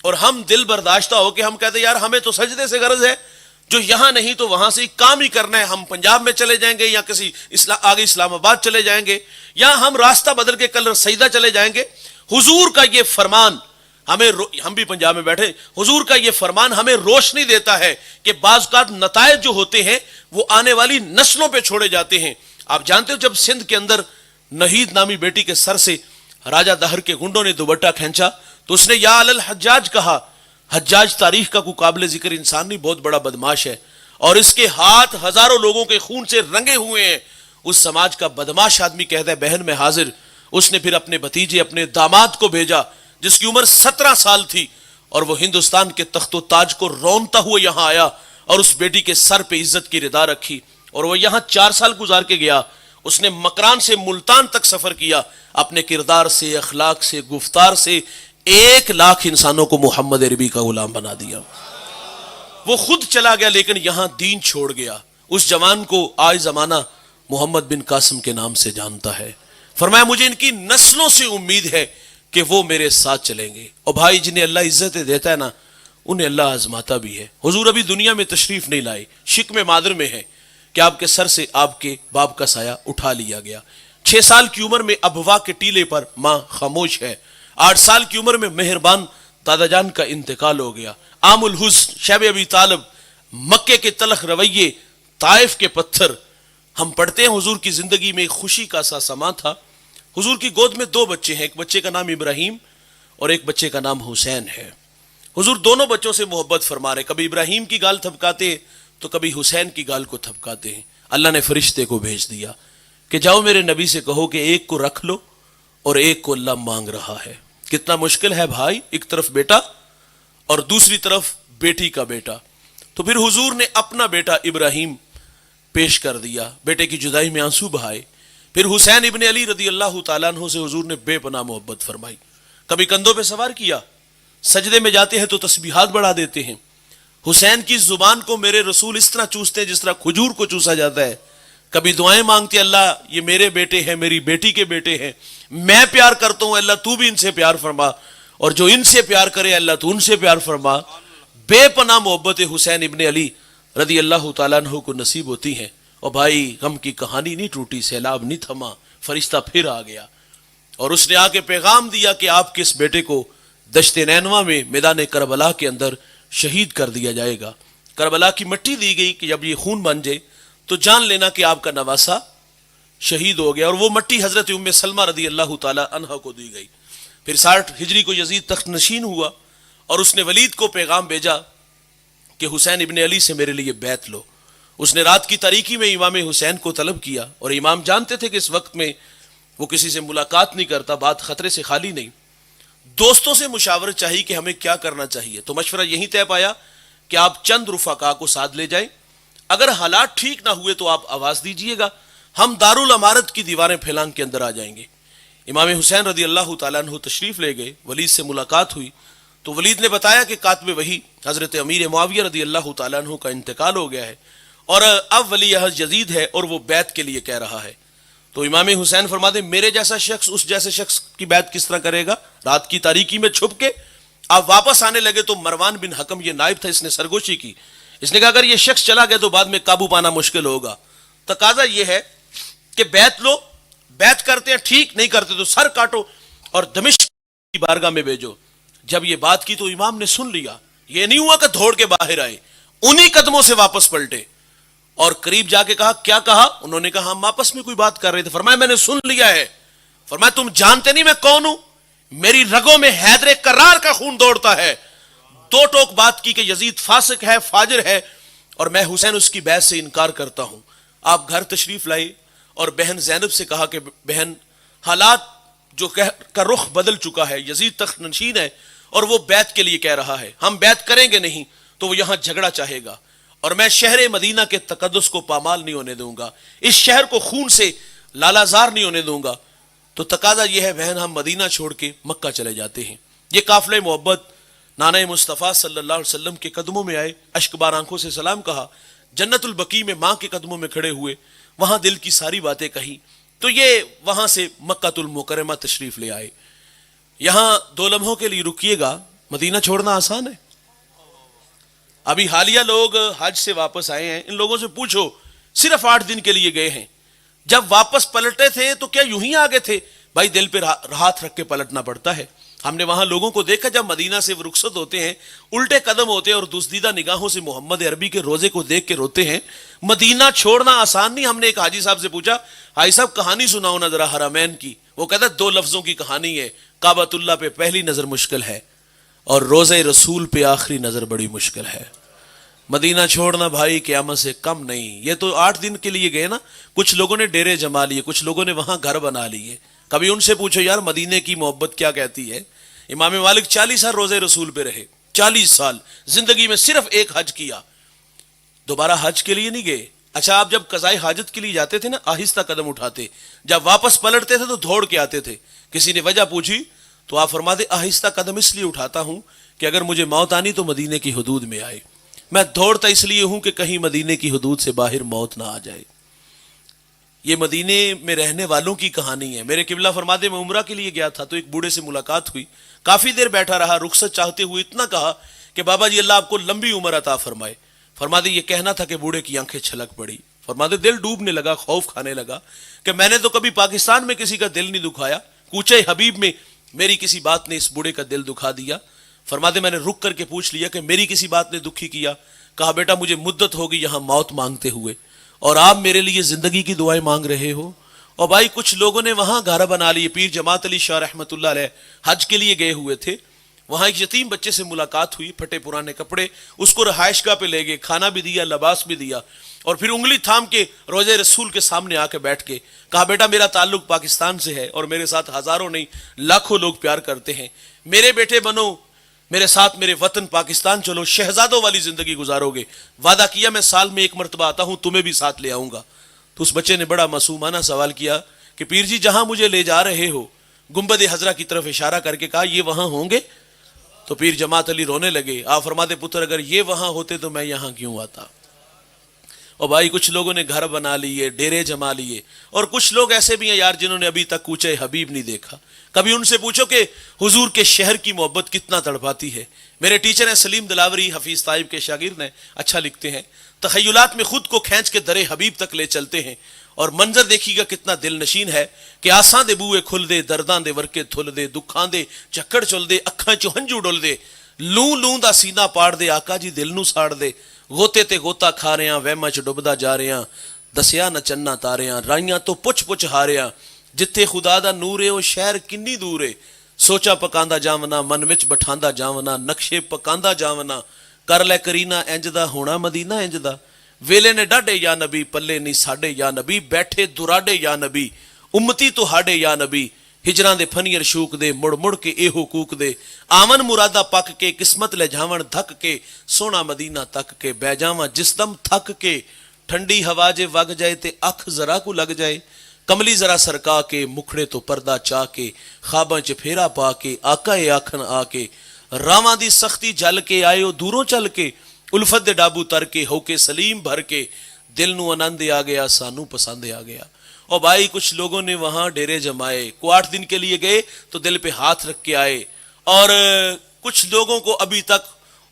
اور ہم دل برداشتہ ہو کے ہم کہتے ہیں یار ہمیں تو سجدے سے غرض ہے, جو یہاں نہیں تو وہاں سے کام ہی کرنا ہے. ہم پنجاب میں چلے جائیں گے, یا کسی آگے اسلام آباد چلے جائیں گے, یا ہم راستہ بدل کے کل سجدہ چلے جائیں گے. حضور کا یہ فرمان ہمیں, ہم بھی پنجاب میں بیٹھے, حضور کا یہ فرمان ہمیں روشنی دیتا ہے کہ بعض کا نتائج جو ہوتے ہیں وہ آنے والی نسلوں پہ چھوڑے جاتے ہیں. آپ جانتے ہو جب سندھ کے اندر نہید نامی بیٹی کے سر سے راجہ دہر کے گنڈوں نے دوپٹہ کھینچا تو اس نے یا علی الحجاج کہا. حجاج تاریخ کا کوئی قابل ذکر انسان نہیں, بہت بڑا بدماش ہے, اور اس کے ہاتھ ہزاروں لوگوں کے خون سے رنگے ہوئے ہیں. اس سماج کا بدماش آدمی کہتا ہے بہن میں حاضر. اس نے پھر اپنے بھتیجے, اپنے داماد کو بھیجا جس کی عمر 17 سال تھی, اور وہ ہندوستان کے تخت و تاج کو رونتا ہوا یہاں آیا اور اس بیٹی کے سر پہ عزت کی ردا رکھی, اور وہ یہاں 4 سال گزار کے گیا. اس نے مکران سے ملتان تک سفر کیا, اپنے کردار سے, اخلاق سے, گفتار سے 1 لاکھ انسانوں کو محمد عربی کا غلام بنا دیا. وہ خود چلا گیا لیکن یہاں دین چھوڑ گیا. اس جوان کو آج زمانہ محمد بن قاسم کے نام سے جانتا ہے. فرمایا مجھے ان کی نسلوں سے امید ہے کہ وہ میرے ساتھ چلیں گے. اور بھائی جنہیں اللہ عزتیں دیتا ہے نا انہیں اللہ آزماتا بھی ہے. حضور ابھی دنیا میں تشریف نہیں لائے, شکم مادر میں ہے کہ آپ کے سر سے آپ کے باپ کا سایہ اٹھا لیا گیا. 6 سال کی عمر میں ابوا کے ٹیلے پر ماں خاموش ہے. 8 سال کی عمر میں مہربان دادا جان کا انتقال ہو گیا. عام الحزن شیب ابی طالب, مکے کے تلخ رویے, طائف کے پتھر. ہم پڑھتے ہیں حضور کی زندگی میں ایک خوشی کا سا سما تھا. حضور کی گود میں 2 بچے ہیں, ایک بچے کا نام ابراہیم اور ایک بچے کا نام حسین ہے. حضور دونوں بچوں سے محبت فرما رہے, کبھی ابراہیم کی گال تھپکاتے تو کبھی حسین کی گال کو تھپکاتے ہیں. اللہ نے فرشتے کو بھیج دیا کہ جاؤ میرے نبی سے کہو کہ ایک کو رکھ لو اور ایک کو اللہ مانگ رہا ہے. کتنا مشکل ہے بھائی, ایک طرف بیٹا اور دوسری طرف بیٹی کا بیٹا. تو پھر حضور نے اپنا بیٹا ابراہیم پیش کر دیا, بیٹے کی جدائی میں آنسو بہائے. پھر حسین ابن علی رضی اللہ تعالیٰ عنہ سے حضور نے بے پناہ محبت فرمائی. کبھی کندھوں پہ سوار کیا, سجدے میں جاتے ہیں تو تسبیحات بڑھا دیتے ہیں. حسین کی زبان کو میرے رسول اس طرح چوستے ہیں جس طرح کھجور کو چوسا جاتا ہے. کبھی دعائیں مانگتے, اللہ یہ میرے بیٹے ہیں, میری بیٹی کے بیٹے ہیں, میں پیار کرتا ہوں, اللہ تو بھی ان سے پیار فرما, اور جو ان سے پیار کرے اللہ تو ان سے پیار فرما. بے پناہ محبت حسین ابن علی رضی اللہ تعالیٰ عنہ کو نصیب ہوتی ہیں. اور بھائی غم کی کہانی نہیں ٹوٹی, سیلاب نہیں تھما, فرشتہ پھر آ گیا اور اس نے آ کے پیغام دیا کہ آپ کے اس بیٹے کو دشت نینوا میں میدان کربلا کے اندر شہید کر دیا جائے گا. کربلا کی مٹی دی گئی کہ جب یہ خون بن جائے تو جان لینا کہ آپ کا نواسا شہید ہو گیا. اور وہ مٹی حضرت ام سلمہ رضی اللہ تعالی عنہ کو دی گئی. پھر 60 ہجری کو یزید تخت نشین ہوا اور اس نے ولید کو پیغام بھیجا کہ حسین ابن علی سے میرے لیے بیعت لو. اس نے رات کی تاریکی میں امام حسین کو طلب کیا, اور امام جانتے تھے کہ اس وقت میں وہ کسی سے ملاقات نہیں کرتا, بات خطرے سے خالی نہیں. دوستوں سے مشاورت چاہیے کہ ہمیں کیا کرنا چاہیے, تو مشورہ یہی طے پایا کہ آپ چند رفقا کو ساتھ لے جائیں, اگر حالات ٹھیک نہ ہوئے تو آپ آواز دیجئے گا, ہم دارالامارت کی دیواریں پھیلان کے اندر آ جائیں گے. امام حسین رضی اللہ تعالیٰ عنہ تشریف لے گئے, ولید سے ملاقات ہوئی تو ولید نے بتایا کہ کاتب وحی حضرت امیر معاویہ رضی اللہ تعالیٰ عنہ کا انتقال ہو گیا ہے اور اب ولی عہد یزید ہے اور وہ بیعت کے لیے کہہ رہا ہے. تو امام حسین فرماتے میرے جیسا شخص اس جیسے شخص کی بیعت کس طرح کرے گا؟ رات کی تاریکی میں چھپ کے آپ واپس آنے لگے تو مروان بن حکم یہ نائب تھا, اس نے سرگوشی کی. اس نے کہا اگر یہ شخص چلا گیا تو بعد میں قابو پانا مشکل ہوگا. تقاضا یہ ہے کہ بیعت لو, بیعت کرتے ہیں ٹھیک, نہیں کرتے تو سر کاٹو اور دمشق کی بارگاہ میں بھیجو. جب یہ بات کی تو امام نے سن لیا, یہ نہیں ہوا کہ دوڑ کے باہر آئے, انہی قدموں سے واپس پلٹے اور قریب جا کے کہا کیا کہا؟ انہوں نے کہا ہم آپس میں کوئی بات کر رہے تھے. فرمایا میں نے سن لیا ہے. فرمایا تم جانتے نہیں میں کون ہوں؟ میری رگوں میں حیدر کرار کا خون دوڑتا ہے. 2 ٹوک بات کی کہ یزید فاسق ہے, فاجر ہے, اور میں حسین اس کی بیعت سے انکار کرتا ہوں. آپ گھر تشریف لائے اور بہن زینب سے کہا کہ بہن حالات جو کا رخ بدل چکا ہے, یزید تخت نشین ہے اور وہ بیعت کے لیے کہہ رہا ہے, ہم بیعت کریں گے نہیں تو وہ یہاں جھگڑا چاہے گا اور میں شہر مدینہ کے تقدس کو پامال نہیں ہونے دوں گا, اس شہر کو خون سے لالازار نہیں ہونے دوں گا. تو تقاضا یہ ہے بہن ہم مدینہ چھوڑ کے مکہ چلے جاتے ہیں. یہ قافلہ محبت نانہ مصطفیٰ صلی اللہ علیہ وسلم کے قدموں میں آئے, اشک بار آنکھوں سے سلام کہا, جنت البقیع میں ماں کے قدموں میں کھڑے ہوئے, وہاں دل کی ساری باتیں کہیں. تو یہ وہاں سے مکہ المکرمہ تشریف لے آئے. یہاں 2 لمحوں کے لیے رکیے گا, مدینہ چھوڑنا آسان ہے؟ ابھی حالیہ لوگ حج سے واپس آئے ہیں, ان لوگوں سے پوچھو صرف 8 دن کے لیے گئے ہیں, جب واپس پلٹے تھے تو کیا یوں ہی آگے تھے؟ بھائی دل پہ ہاتھ رکھ کے پلٹنا پڑتا ہے. ہم نے وہاں لوگوں کو دیکھا جب مدینہ سے رخصت ہوتے ہیں الٹے قدم ہوتے ہیں اور دزدیدہ نگاہوں سے محمد عربی کے روزے کو دیکھ کے روتے ہیں. مدینہ چھوڑنا آسان نہیں. ہم نے ایک حاجی صاحب سے پوچھا حاجی صاحب کہانی سناؤ نا ذرا حرمین کی. وہ کہتا 2 لفظوں کی کہانی ہے, کعبۃ اللہ پہ پہلی نظر مشکل ہے اور روزہ رسول پہ آخری نظر بڑی مشکل ہے. مدینہ چھوڑنا بھائی قیامت سے کم نہیں. یہ تو 8 دن کے لیے گئے نا, کچھ لوگوں نے ڈیرے جما لیے, کچھ لوگوں نے وہاں گھر بنا لیے. کبھی ان سے پوچھو یار مدینے کی محبت کیا کہتی ہے. امام مالک 40 سال روزے رسول پہ رہے, 40 سال زندگی میں صرف ایک حج کیا, دوبارہ حج کے لیے نہیں گئے. اچھا آپ جب قضاء حاجت کے لیے جاتے تھے نا آہستہ قدم اٹھاتے, جب واپس پلٹتے تھے تو دوڑ کے آتے تھے. کسی نے وجہ پوچھی تو آپ فرماتے آہستہ قدم اس لیے اٹھاتا ہوں کہ اگر مجھے موت آنی تو مدینے کی حدود میں آئے. میں دوڑتا اس لیے ہوں کہ کہیں مدینے کی حدود سے باہر موت نہ آ جائے. یہ مدینے میں رہنے والوں کی کہانی ہے. میرے قبلہ فرماتے میں عمرہ کے لیے گیا تھا تو ایک بوڑھے سے ملاقات ہوئی. کافی دیر بیٹھا رہا, رخصت چاہتے ہوئے اتنا کہا کہ بابا جی اللہ آپ کو لمبی عمر عطا فرمائے. فرماتے یہ کہنا تھا کہ بوڑھے کی آنکھیں چھلک پڑی. فرماتے دل ڈوبنے لگا, خوف کھانے لگا کہ میں نے تو کبھی پاکستان میں کسی کا دل نہیں دکھایا, کوچے حبیب میں میری کسی بات نے اس بوڑھے کا دل دکھا دیا. فرماتے میں نے رک کر کے پوچھ لیا کہ میری کسی بات نے دکھی کیا؟ کہا بیٹا مجھے مدت ہوگی یہاں موت مانگتے ہوئے اور آپ میرے لیے زندگی کی دعائیں مانگ رہے ہو. اور بھائی کچھ لوگوں نے وہاں گھر بنا لیے. پیر جماعت علی شاہ رحمۃ اللہ علیہ حج کے لیے گئے ہوئے تھے, وہاں ایک یتیم بچے سے ملاقات ہوئی, پھٹے پرانے کپڑے, اس کو رہائش گاہ پہ لے گئے, کھانا بھی دیا, لباس بھی دیا, اور پھر انگلی تھام کے روضہ رسول کے سامنے آ کے بیٹھ کے کہا بیٹا میرا تعلق پاکستان سے ہے اور میرے ساتھ ہزاروں نہیں لاکھوں لوگ پیار کرتے ہیں, میرے بیٹے بنو, میرے ساتھ میرے وطن پاکستان چلو, شہزادوں والی زندگی گزارو گے, وعدہ کیا میں سال میں ایک مرتبہ آتا ہوں, تمہیں بھی ساتھ لے آؤں گا. تو اس بچے نے بڑا معصومانہ سوال کیا کہ پیر جی جہاں مجھے لے جا رہے ہو, گنبد حضرہ کی طرف اشارہ کر کے کہا یہ وہاں ہوں گے؟ تو پیر جماعت علی رونے لگے. آپ فرماتے پتر اگر یہ وہاں ہوتے تو میں یہاں کیوں آتا. اور بھائی کچھ لوگوں نے گھر بنا لیے, ڈیرے جما لیے, اور کچھ لوگ ایسے بھی ہیں یار جنہوں نے ابھی تک کوچے حبیب نہیں دیکھا. کبھی ان سے پوچھو کہ حضور کے شہر کی محبت کتنا تڑپاتی ہے. میرے ٹیچر ہیں سلیم دلاوری, حفیظ طائب کے شاگرد ہیں, اچھا لکھتے ہیں, تخیلات میں خود کو کھینچ کے در حبیب تک لے چلتے ہیں اور منظر دیکھیے گا کتنا دل نشین ہے کہ آساں دے بوئے کھل دے, درداں دے ورکے تھل دے, دکھاں دے چکڑ چل دے, اکھاں چو ہنجو ڈول دے, لوں لوں دا سینہ پاڑ دے, آقا جی دل نو ساڑ دے, غوطے تے غوطہ کھا رہے ہیں, وہماں چ ڈبدا جا رہے ہیں, دسیا نہ چننا تاریاں, رائیاں تو پچھ پچھ ہاریاں, جتھے خدا دا نور ہے وہ شہر کنی دور ہے, سوچا پکاندا جاونا, من وچ بٹھاندا جاونا, نقشے پکاندا جاونا, کر لے کرینا انج دا ہونا مدینہ انج دا, ویلے نے ڈاڈے یا نبی, پلے نہیں ساڈے یا نبی, بیٹھے دراڈے یا نبی, امتی تو ہاڈے یا نبی, ہجراں دے پھنیر شوک دے, مڑ مڑ کے اے حقوق دے, آمن مرادہ پک کے, قسمت لے جھاون دھک کے, سونا مدینہ تک کے, بہ جاواں جس دم تھک کے, ٹھنڈی ہوا جے وگ جائے تے اکھ ذرا کو لگ جائے, کملی ذرا سرکا کے, مکھڑے تو پردہ چا کے, خواباں چ پھیرا پا کے, آقا اے آکھن آ کے, راواں دی سختی جل کے, آئے دوروں چل کے, الفت دے ڈابو تر کے, ہو کے سلیم بھر کے, دل نو آنند آ گیا, سانو پسند آ گیا. اور بھائی کچھ لوگوں نے وہاں ڈیرے جمائے, کو 8 دن کے لیے گئے تو دل پہ ہاتھ رکھ کے آئے, اور کچھ لوگوں کو ابھی تک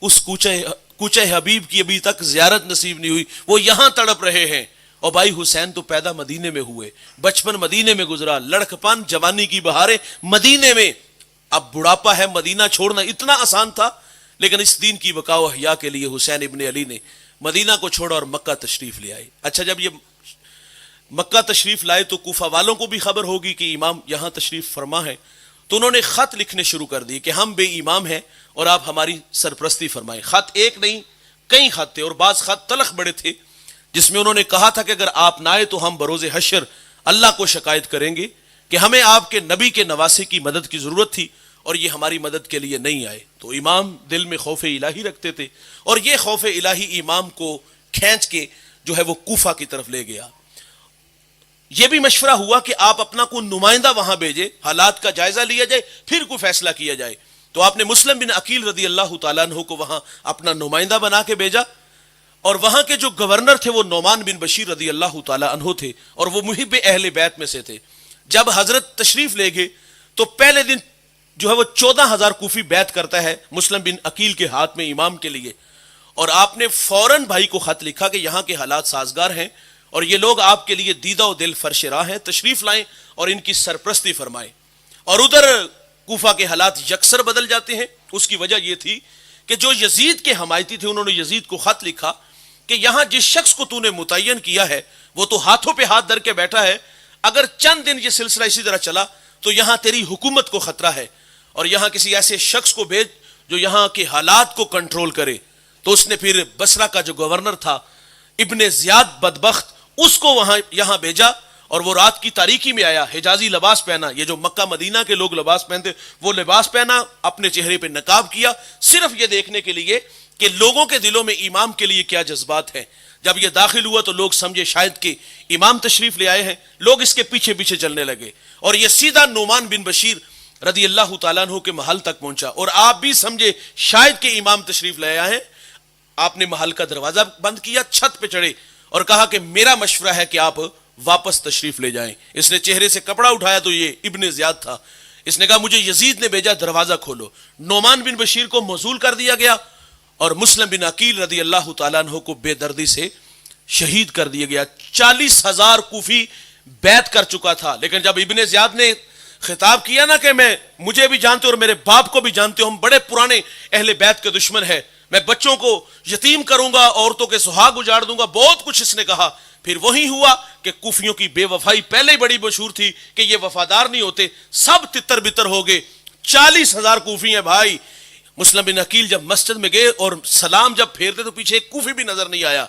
اس کوچے حبیب کی ابھی تک زیارت نصیب نہیں ہوئی, وہ یہاں تڑپ رہے ہیں. اور بھائی حسین تو پیدا مدینے میں ہوئے, بچپن مدینے میں گزرا, لڑکپن جوانی کی بہاریں مدینے میں, اب بڑھاپا ہے, مدینہ چھوڑنا اتنا آسان تھا, لیکن اس دین کی بقا و احیا کے لیے حسین ابن علی نے مدینہ کو چھوڑا اور مکہ تشریف لے آئے. اچھا جب یہ مکہ تشریف لائے تو کوفہ والوں کو بھی خبر ہوگی کہ امام یہاں تشریف فرما ہے, تو انہوں نے خط لکھنے شروع کر دیے کہ ہم بے امام ہیں اور آپ ہماری سرپرستی فرمائیں. خط ایک نہیں کئی خط تھے, اور بعض خط تلخ بڑے تھے, جس میں انہوں نے کہا تھا کہ اگر آپ نہ آئے تو ہم بروز حشر اللہ کو شکایت کریں گے کہ ہمیں آپ کے نبی کے نواسے کی مدد کی ضرورت تھی اور یہ ہماری مدد کے لیے نہیں آئے. تو امام دل میں خوف الہی رکھتے تھے, اور یہ خوف الہی امام کو کھینچ کے جو ہے وہ کوفہ کی طرف لے گیا. یہ بھی مشورہ ہوا کہ آپ اپنا کوئی نمائندہ وہاں بھیجے, حالات کا جائزہ لیا جائے, پھر کوئی فیصلہ کیا جائے. تو آپ نے مسلم بن عقیل رضی اللہ تعالیٰ عنہ کو وہاں اپنا نمائندہ بنا کے بھیجا, اور وہاں کے جو گورنر تھے وہ نعمان بن بشیر رضی اللہ تعالیٰ عنہ تھے, اور وہ محب اہل بیت میں سے تھے. جب حضرت تشریف لے گئے تو پہلے دن جو ہے وہ 14,000 کوفی بیعت کرتا ہے مسلم بن عقیل کے ہاتھ میں امام کے لیے, اور آپ نے فوراً بھائی کو خط لکھا کہ یہاں کے حالات سازگار ہیں اور یہ لوگ آپ کے لیے دیدہ و دل فرش راہ ہیں, تشریف لائیں اور ان کی سرپرستی فرمائیں. اور ادھر کوفہ کے حالات یکسر بدل جاتے ہیں. اس کی وجہ یہ تھی کہ جو یزید کے حمایتی تھے انہوں نے یزید کو خط لکھا کہ یہاں جس شخص کو تو نے متعین کیا ہے وہ تو ہاتھوں پہ ہاتھ دھر کے بیٹھا ہے, اگر چند دن یہ سلسلہ اسی طرح چلا تو یہاں تیری حکومت کو خطرہ ہے, اور یہاں کسی ایسے شخص کو بھیج جو یہاں کے حالات کو کنٹرول کرے. تو اس نے پھر بصرہ کا جو گورنر تھا ابن زیاد بدبخت, اس کو وہاں یہاں بھیجا, اور وہ رات کی تاریکی میں آیا, حجازی لباس پہنا, یہ جو مکہ مدینہ کے لوگ لباس پہنتے وہ لباس پہنا, اپنے چہرے پہ نقاب کیا, صرف یہ دیکھنے کے لیے کہ لوگوں کے دلوں میں امام کے لیے کیا جذبات ہیں. جب یہ داخل ہوا تو لوگ سمجھے شاید کہ امام تشریف لے آئے ہیں, لوگ اس کے پیچھے پیچھے چلنے لگے, اور یہ سیدھا نعمان بن بشیر رضی اللہ تعالیٰ عنہ کے محل تک پہنچا, اور آپ بھی سمجھے شاید کہ امام تشریف لے آئے ہیں. آپ نے محل کا دروازہ بند کیا, چھت پہ چڑھے اور کہا کہ میرا مشورہ ہے کہ آپ واپس تشریف لے جائیں. اس نے چہرے سے کپڑا اٹھایا تو یہ ابن زیاد تھا. اس نے کہا مجھے یزید نے بھیجا, دروازہ کھولو. نعمان بن بشیر کو موصول کر دیا گیا اور مسلم بن عقیل رضی اللہ تعالیٰ عنہ کو بے دردی سے شہید کر دیا گیا. 40,000 کوفی بیعت کر چکا تھا, لیکن جب ابن زیاد نے خطاب کیا نا کہ مجھے بھی جانتے اور میرے باپ کو بھی جانتے ہو, ہم بڑے پرانے اہل بیت کے دشمن ہیں, میں بچوں کو یتیم کروں گا, عورتوں کے سہاگ اجاڑ دوں گا, بہت کچھ اس نے کہا. پھر وہی ہوا کہ کوفیوں کی بے وفائی پہلے ہی بڑی مشہور تھی کہ یہ وفادار نہیں ہوتے, سب تتر بتر ہو گئے. 40,000 کوفی ہیں بھائی. مسلم بن عقیل جب مسجد میں گئے اور سلام جب پھیرتے تو پیچھے ایک کوفی بھی نظر نہیں آیا,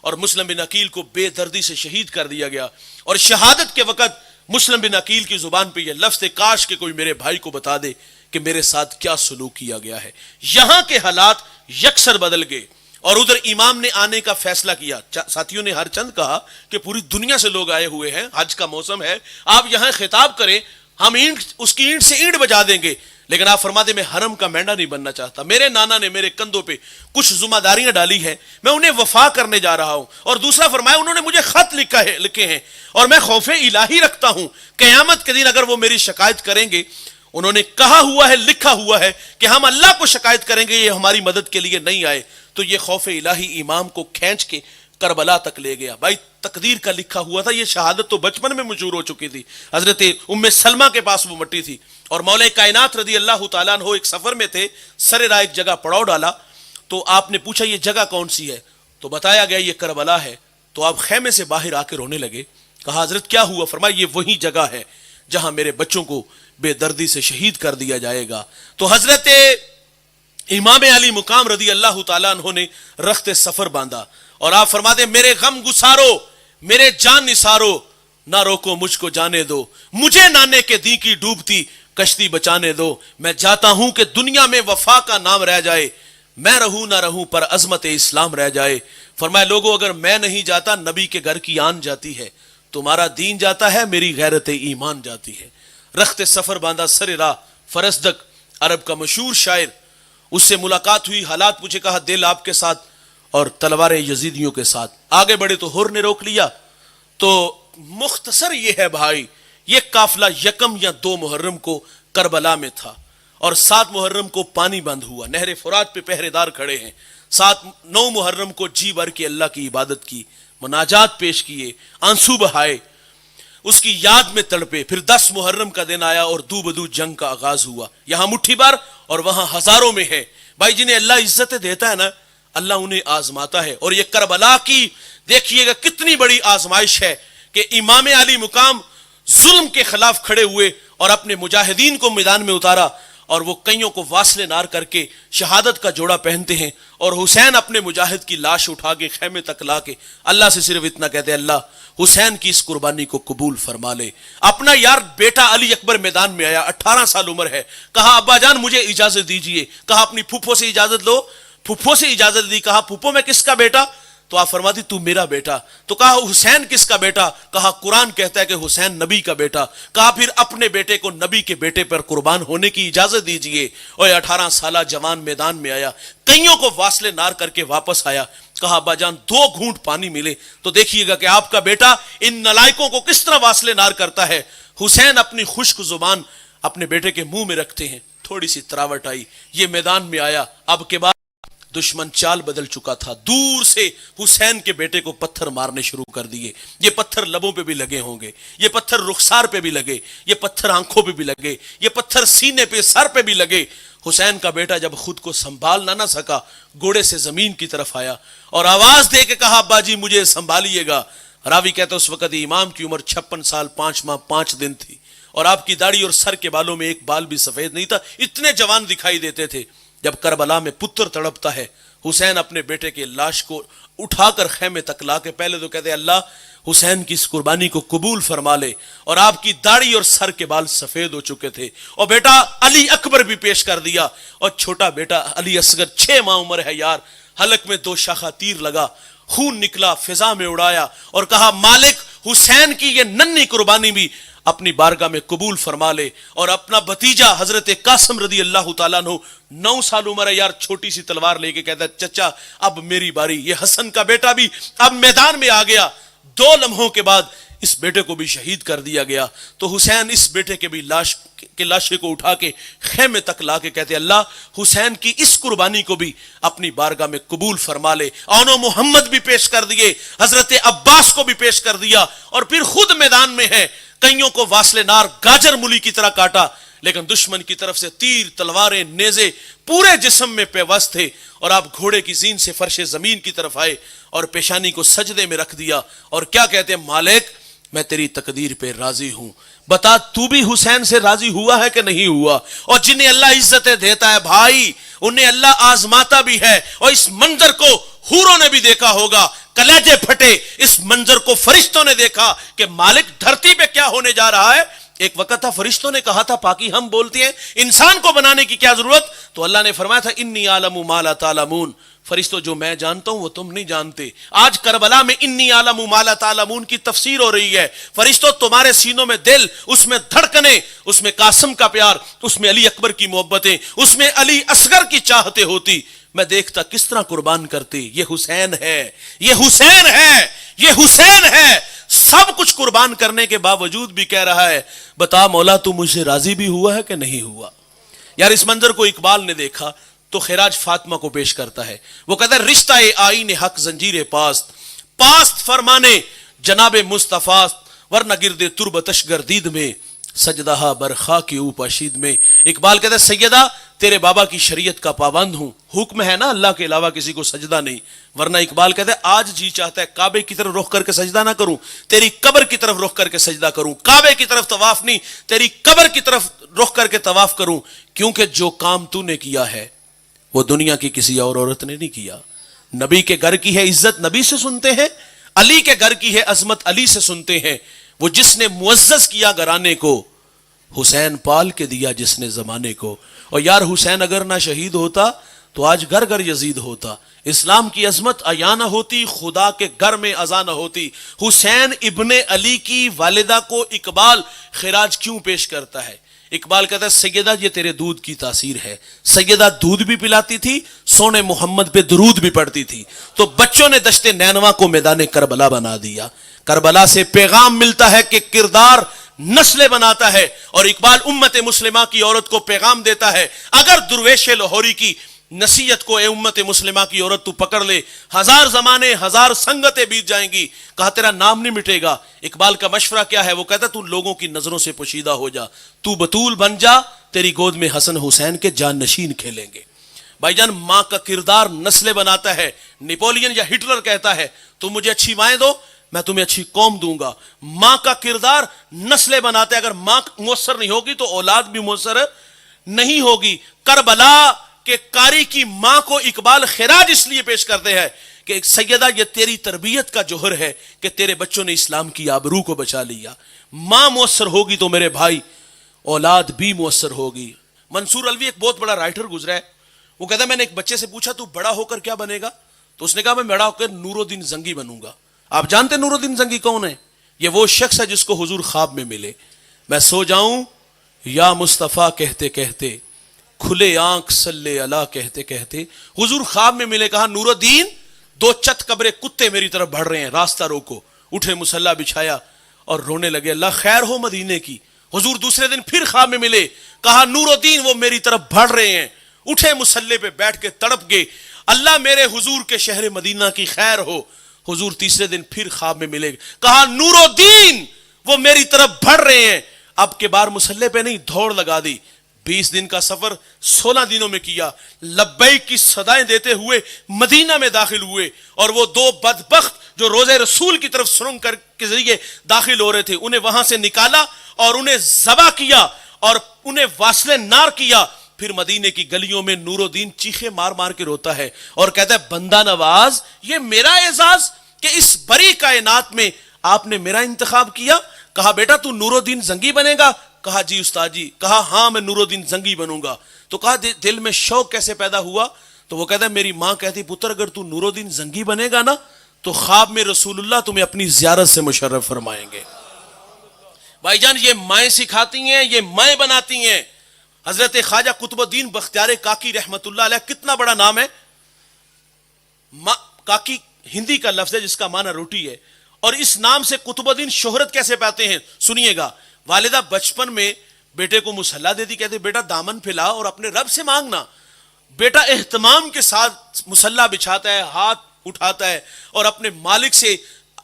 اور مسلم بن عقیل کو بے دردی سے شہید کر دیا گیا. اور شہادت کے وقت مسلم بن عقیل کی زبان پہ یہ لفظ تھے, کاش کہ کوئی میرے بھائی کو بتا دے کہ میرے ساتھ کیا سلوک کیا گیا ہے. یہاں کے حالات یکسر بدل گئے اور ادھر امام نے آنے کا فیصلہ کیا. ساتھیوں نے ہر چند کہا کہ پوری دنیا سے لوگ آئے ہوئے ہیں, حج کا موسم ہے, آپ یہاں خطاب کریں, ہم اس کی اینٹ سے اینٹ بجا دیں گے. لیکن آپ فرما دیں میں حرم کا مینڈا نہیں بننا چاہتا, میرے نانا نے میرے کندھوں پہ کچھ ذمہ داریاں ڈالی ہیں, میں انہیں وفا کرنے جا رہا ہوں. اور دوسرا فرمایا انہوں نے مجھے خط لکھے ہیں اور میں خوف الہی رکھتا ہوں, قیامت کے دن اگر وہ میری شکایت کریں گے, انہوں نے کہا ہوا ہے, لکھا ہوا ہے کہ ہم اللہ کو شکایت کریں گے, یہ ہماری مدد کے لیے نہیں آئے. تو یہ خوف الہی امام کو کھینچ کے کربلا تک لے گیا. بھائی تقدیر کا لکھا ہوا تھا. یہ شہادت تو بچپن میں مشہور ہو چکی تھی, حضرت ام سلمہ کے پاس وہ مٹی تھی. اور مولا کائنات رضی اللہ تعالیٰ عنہ ایک سفر میں تھے, سر راہ ایک جگہ پڑاؤ ڈالا, تو آپ نے پوچھا یہ جگہ کون سی ہے, تو بتایا گیا یہ کربلا ہے. تو آپ خیمے سے باہر آ کے رونے لگے. کہا حضرت کیا ہوا؟ فرمایا یہ وہی جگہ ہے جہاں میرے بچوں کو بے دردی سے شہید کر دیا جائے گا. تو حضرت امام علی مقام رضی اللہ تعالیٰ عنہ نے رخت سفر باندھا اور آپ فرما دے میرے غم گسارو, میرے جان نثارو, نہ روکو مجھ کو جانے دو, مجھے نانے کے دی کی ڈوبتی کشتی بچانے دو. میں جاتا ہوں کہ دنیا میں وفا کا نام رہ جائے, میں رہوں نہ رہوں پر عظمت اسلام رہ جائے. فرمایا لوگوں اگر میں نہیں جاتا نبی کے گھر کی آن جاتی ہے, تمہارا دین جاتا ہے, میری غیرت ایمان جاتی ہے. رخت سفر باندھا سر راہ. فرزدق عرب کا مشہور شاعر, اس سے ملاقات ہوئی, حالات پوچھے, کہا دل آپ کے ساتھ اور تلوار یزیدیوں کے ساتھ. آگے بڑھے تو ہر نے روک لیا. تو مختصر یہ ہے بھائی, یہ قافلہ 1 یا 2 محرم کو کربلا میں تھا اور 7 محرم کو پانی بند ہوا, نہر فرات پہ پہرے دار کھڑے ہیں. 9 محرم کو جی بھر کے اللہ کی عبادت کی, مناجات پیش کیے, آنسو بہائے, اس کی یاد میں تڑپے. پھر 10 محرم کا دن آیا اور دو بدو جنگ کا آغاز ہوا. یہاں مٹھی بھر اور وہاں ہزاروں میں ہے. بھائی جنہیں اللہ عزت دیتا ہے نا, اللہ انہیں آزماتا ہے. اور یہ کربلا کی دیکھیے گا کتنی بڑی آزمائش ہے کہ امام علی مقام ظلم کے خلاف کھڑے ہوئے اور اپنے مجاہدین کو میدان میں اتارا, اور وہ کئیوں کو واصل نار کر کے شہادت کا جوڑا پہنتے ہیں, اور حسین اپنے مجاہد کی لاش اٹھا کے خیمے تک لا کے اللہ سے صرف اتنا کہتے ہیں اللہ حسین کی اس قربانی کو قبول فرما لے. اپنا یار بیٹا علی اکبر میدان میں آیا, 18 سال عمر ہے, کہا ابا جان مجھے اجازت دیجئے. کہا اپنی پھپھو سے اجازت لو. پھپھو سے اجازت دی. کہا پھپھو میں کس کا بیٹا؟ تو آپ فرماتی تو میرا بیٹا. تو کہا حسین کس کا بیٹا؟ کہا قرآن کہتا ہے کہ حسین نبی کا بیٹا. کہا پھر اپنے بیٹے کو نبی کے بیٹے پر قربان ہونے کی اجازت دیجئے. اور 18 سالہ جوان میدان میں آیا, کئیوں کو واصل نار کر کے واپس آیا. کہا ابا جان 2 گھونٹ پانی ملے تو دیکھیے گا کہ آپ کا بیٹا ان نلائکوں کو کس طرح واصل نار کرتا ہے. حسین اپنی خشک زبان اپنے بیٹے کے منہ میں رکھتے ہیں, تھوڑی سی تراوٹ آئی, یہ میدان میں آیا. اب کے بعد دشمن چال بدل چکا تھا, دور سے حسین کے بیٹے کو پتھر مارنے شروع کر دیے. یہ پتھر لبوں پہ بھی لگے ہوں گے, یہ پتھر رخسار پہ بھی لگے, یہ پتھر آنکھوں پہ بھی لگے, یہ پتھر سینے پہ سر پہ بھی لگے. حسین کا بیٹا جب خود کو سنبھال نہ سکا, گھوڑے سے زمین کی طرف آیا اور آواز دے کے کہا ابا جی مجھے سنبھالیے گا. راوی کہتا اس وقت امام کی عمر 56 سال 5 ماہ 5 دن تھی, اور آپ کی داڑھی اور سر کے بالوں میں ایک بال بھی سفید نہیں تھا, اتنے جوان دکھائی دیتے تھے. جب کربلا میں پتر تڑپتا ہے, حسین اپنے بیٹے کے لاش کو اٹھا کر خیمے تک لا کے پہلے تو کہتے اللہ حسین کی اس قربانی کو قبول فرما لے. اور آپ کی داڑھی اور سر کے بال سفید ہو چکے تھے, اور بیٹا علی اکبر بھی پیش کر دیا, اور چھوٹا بیٹا علی اصغر 6 ماہ عمر ہے یار, حلق میں 2 شاخہ تیر لگا, خون نکلا, فضا میں اڑایا, اور کہا مالک حسین کی یہ ننھی قربانی بھی اپنی بارگاہ میں قبول فرما لے. اور اپنا بھتیجا حضرت قاسم رضی اللہ تعالیٰ عنہ 9 سال عمر ہے یار, چھوٹی سی تلوار لے کے کہتا ہے چچا اب میری باری. یہ حسن کا بیٹا بھی اب میدان میں آ گیا. 2 لمحوں کے بعد اس بیٹے کو بھی شہید کر دیا گیا، تو حسین اس بیٹے کے بھی لاشے کو اٹھا کے خیمے تک لا کے کہتے اللہ حسین کی اس قربانی کو بھی اپنی بارگاہ میں قبول فرما لے۔ اونو محمد بھی پیش کر دیے، حضرت عباس کو بھی پیش کر دیا، اور پھر خود میدان میں ہے، کئیوں کو واصل نار گاجر مولی کی طرح کاٹا، لیکن دشمن کی طرف سے تیر، تلواریں، نیزے پورے جسم میں پیوست تھے، اور آپ گھوڑے کی زین سے فرش زمین کی طرف آئے اور پیشانی کو سجدے میں رکھ دیا، اور کیا کہتے ہیں مالک میں تیری تقدیر پہ راضی ہوں، بتا تو بھی حسین سے راضی ہوا ہے کہ نہیں ہوا؟ اور جنہیں اللہ عزتیں دیتا ہے بھائی انہیں اللہ آزماتا بھی ہے، اور اس منظر کو حوروں نے بھی دیکھا ہوگا، کلیجے پھٹے، اس منظر کو فرشتوں نے دیکھا کہ مالک دھرتی پہ کیا ہونے جا رہا ہے۔ ایک وقت تھا فرشتوں نے کہا تھا پاکی ہم بولتے ہیں، انسان کو بنانے کی کیا ضرورت؟ تو اللہ نے فرمایا تھا انی اعلم ما لا تعلمون، فرشتوں جو میں جانتا ہوں وہ تم نہیں جانتے۔ آج کربلا میں انی اعلم ما لا تعلمون کی تفسیر ہو رہی ہے، فرشتوں تمہارے سینوں میں دل، اس میں دھڑکنے، اس میں قاسم کا پیار، اس میں علی اکبر کی محبتیں، اس میں علی اصغر کی چاہتے ہوتی، میں دیکھتا کس طرح قربان کرتے۔ یہ حسین ہے، یہ حسین ہے، یہ حسین ہے، سب کچھ قربان کرنے کے باوجود بھی کہہ رہا ہے بتا مولا تو مجھ سے راضی بھی ہوا ہے کہ نہیں ہوا؟ یار اس منظر کو اقبال نے دیکھا تو خراج فاطمہ کو پیش کرتا ہے، وہ کہتا ہے رشتہ آئین حق زنجیر پاست، پاست فرمانے جناب مصطفیٰ ورنہ گردے تربتش گردید میں سجدہ برخا کی اوپاشید میں۔ اقبال کہتا ہے سیدہ تیرے بابا کی شریعت کا پابند ہوں، حکم ہے نا اللہ کے علاوہ کسی کو سجدہ نہیں، ورنہ اقبال کہتا ہے آج جی چاہتا ہے کعبے کی طرف رخ کر کے سجدہ نہ کروں، تیری قبر کی طرف رخ کر کے سجدہ کروں، کعبے کی طرف طواف نہیں، تیری قبر کی طرف رخ کر کے طواف کروں، کیونکہ جو کام تو نے کیا ہے وہ دنیا کی کسی اور عورت نے نہیں کیا۔ نبی کے گھر کی ہے عزت نبی سے سنتے ہیں، علی کے گھر کی ہے عظمت علی سے سنتے ہیں، وہ جس نے معزز کیا گھرانے کو حسین پال کے دیا جس نے زمانے کو۔ اور یار حسین اگر نہ شہید ہوتا تو آج گھر گھر یزید ہوتا، اسلام کی عظمت عیاں نہ ہوتی، خدا کے گھر میں اذاں نہ ہوتی۔ حسین ابن علی کی والدہ کو اقبال خراج کیوں پیش کرتا ہے؟ اقبال کہتا ہے سیدہ یہ تیرے دودھ کی تاثیر ہے، سیدہ دودھ بھی پلاتی تھی، سونے محمد پہ درود بھی پڑھتی تھی، تو بچوں نے دشت نینوا کو میدان کربلا بنا دیا۔ کربلا سے پیغام ملتا ہے کہ کردار نسلیں بناتا ہے، اور اقبال امت مسلمہ کی عورت کو پیغام دیتا ہے اگر درویش لاہوری کی نصیحت کو اے امت مسلمہ کی عورت تو پکڑ لے، ہزار زمانے ہزار سنگتیں بیت جائیں گی، کہا تیرا نام نہیں مٹے گا۔ اقبال کا مشورہ کیا ہے؟ وہ کہتا تو لوگوں کی نظروں سے پوشیدہ ہو جا، تو بطول بن جا، تیری گود میں حسن حسین کے جان نشین کھیلیں گے۔ بھائی جان ماں کا کردار نسلیں بناتا ہے۔ نیپولین یا ہٹلر کہتا ہے تم مجھے اچھی مائیں دو میں تمہیں اچھی قوم دوں گا۔ ماں کا کردار نسلیں بناتے ہیں، اگر ماں مؤثر نہیں ہوگی تو اولاد بھی مؤثر نہیں ہوگی۔ کربلا کہ قاری کی ماں کو اقبال خراج اس لیے پیش کرتے ہیں کہ سیدہ یہ تیری تربیت کا جوہر ہے کہ تیرے بچوں نے اسلام کی آبرو کو بچا لیا۔ ماں مؤثر ہوگی تو میرے بھائی اولاد بھی مؤثر ہوگی۔ منصور الوی ایک بہت بڑا رائٹر گزرا ہے، وہ کہتا ہے میں نے ایک بچے سے پوچھا تو بڑا ہو کر کیا بنے گا؟ تو اس نے کہا میں بڑا ہو کر نور الدین زنگی بنوں گا۔ آپ جانتے نور الدین زنگی کون ہے؟ یہ وہ شخص ہے جس کو حضور خواب میں ملے، میں سو جاؤں یا مصطفیٰ کہتے کہتے، کھلے آنکھ صلی اللہ کہتے کہتے، حضور خواب میں ملے، کہا نور الدین دو چت قبرے کتے میری طرف بڑھ رہے ہیں، راستہ روکو۔ اٹھے مصلی بچھایا اور رونے لگے، اللہ خیر ہو مدینے کی۔ حضور دوسرے دن پھر خواب میں ملے، کہا نور الدین وہ میری طرف بڑھ رہے ہیں۔ اٹھے مصلی پہ بیٹھ کے تڑپ گئے، اللہ میرے حضور کے شہر مدینہ کی خیر ہو۔ حضور تیسرے دن پھر خواب میں ملے، کہا نور الدین وہ میری طرف بڑھ رہے ہیں۔ اب کے بار مصلی پہ نہیں، دوڑ لگا دی، 20 دن کا سفر 16 دنوں میں کیا، لبیک کی صدائیں دیتے ہوئے مدینہ میں داخل ہوئے، اور وہ دو بدبخت جو روزے رسول کی طرف سرنگ کر کے ذریعے داخل ہو رہے تھے انہیں وہاں سے نکالا اور انہیں ذبح کیا اور انہیں واصل نار کیا۔ پھر مدینے کی گلیوں میں نور الدین چیخے مار مار کے روتا ہے اور کہتا ہے بندہ نواز یہ میرا اعزاز کہ اس بری کائنات میں آپ نے میرا انتخاب کیا۔ کہا بیٹا تو نور الدین زنگی بنے گا؟ کہا جی استاد جی۔ کہا ہاں میں نور الدین زنگی بنوں گا۔ تو کہا دل میں شوق کیسے پیدا ہوا؟ تو وہ کہتا ہے میری ماں کہتی پتر اگر تو نور الدین زنگی بنے گا نا تو خواب میں رسول اللہ تمہیں اپنی زیارت سے مشرف فرمائیں گے۔ بھائی جان یہ مائیں سکھاتی ہیں، یہ مائیں بناتی ہیں۔ حضرت خواجہ قطب الدین بختیار کاکی رحمت اللہ علیہ، کتنا بڑا نام ہے۔ کاکی ہندی کا لفظ ہے جس کا معنی روٹی ہے، اور اس نام سے قطب الدین شہرت کیسے پاتے ہیں سنیے گا. والدہ بچپن میں بیٹے کو مصحلہ دیتی, کہتے بیٹا دامن پھیلا اور اپنے رب سے مانگنا. بیٹا اہتمام کے ساتھ مصحلہ بچھاتا ہے, ہاتھ اٹھاتا ہے اور اپنے مالک سے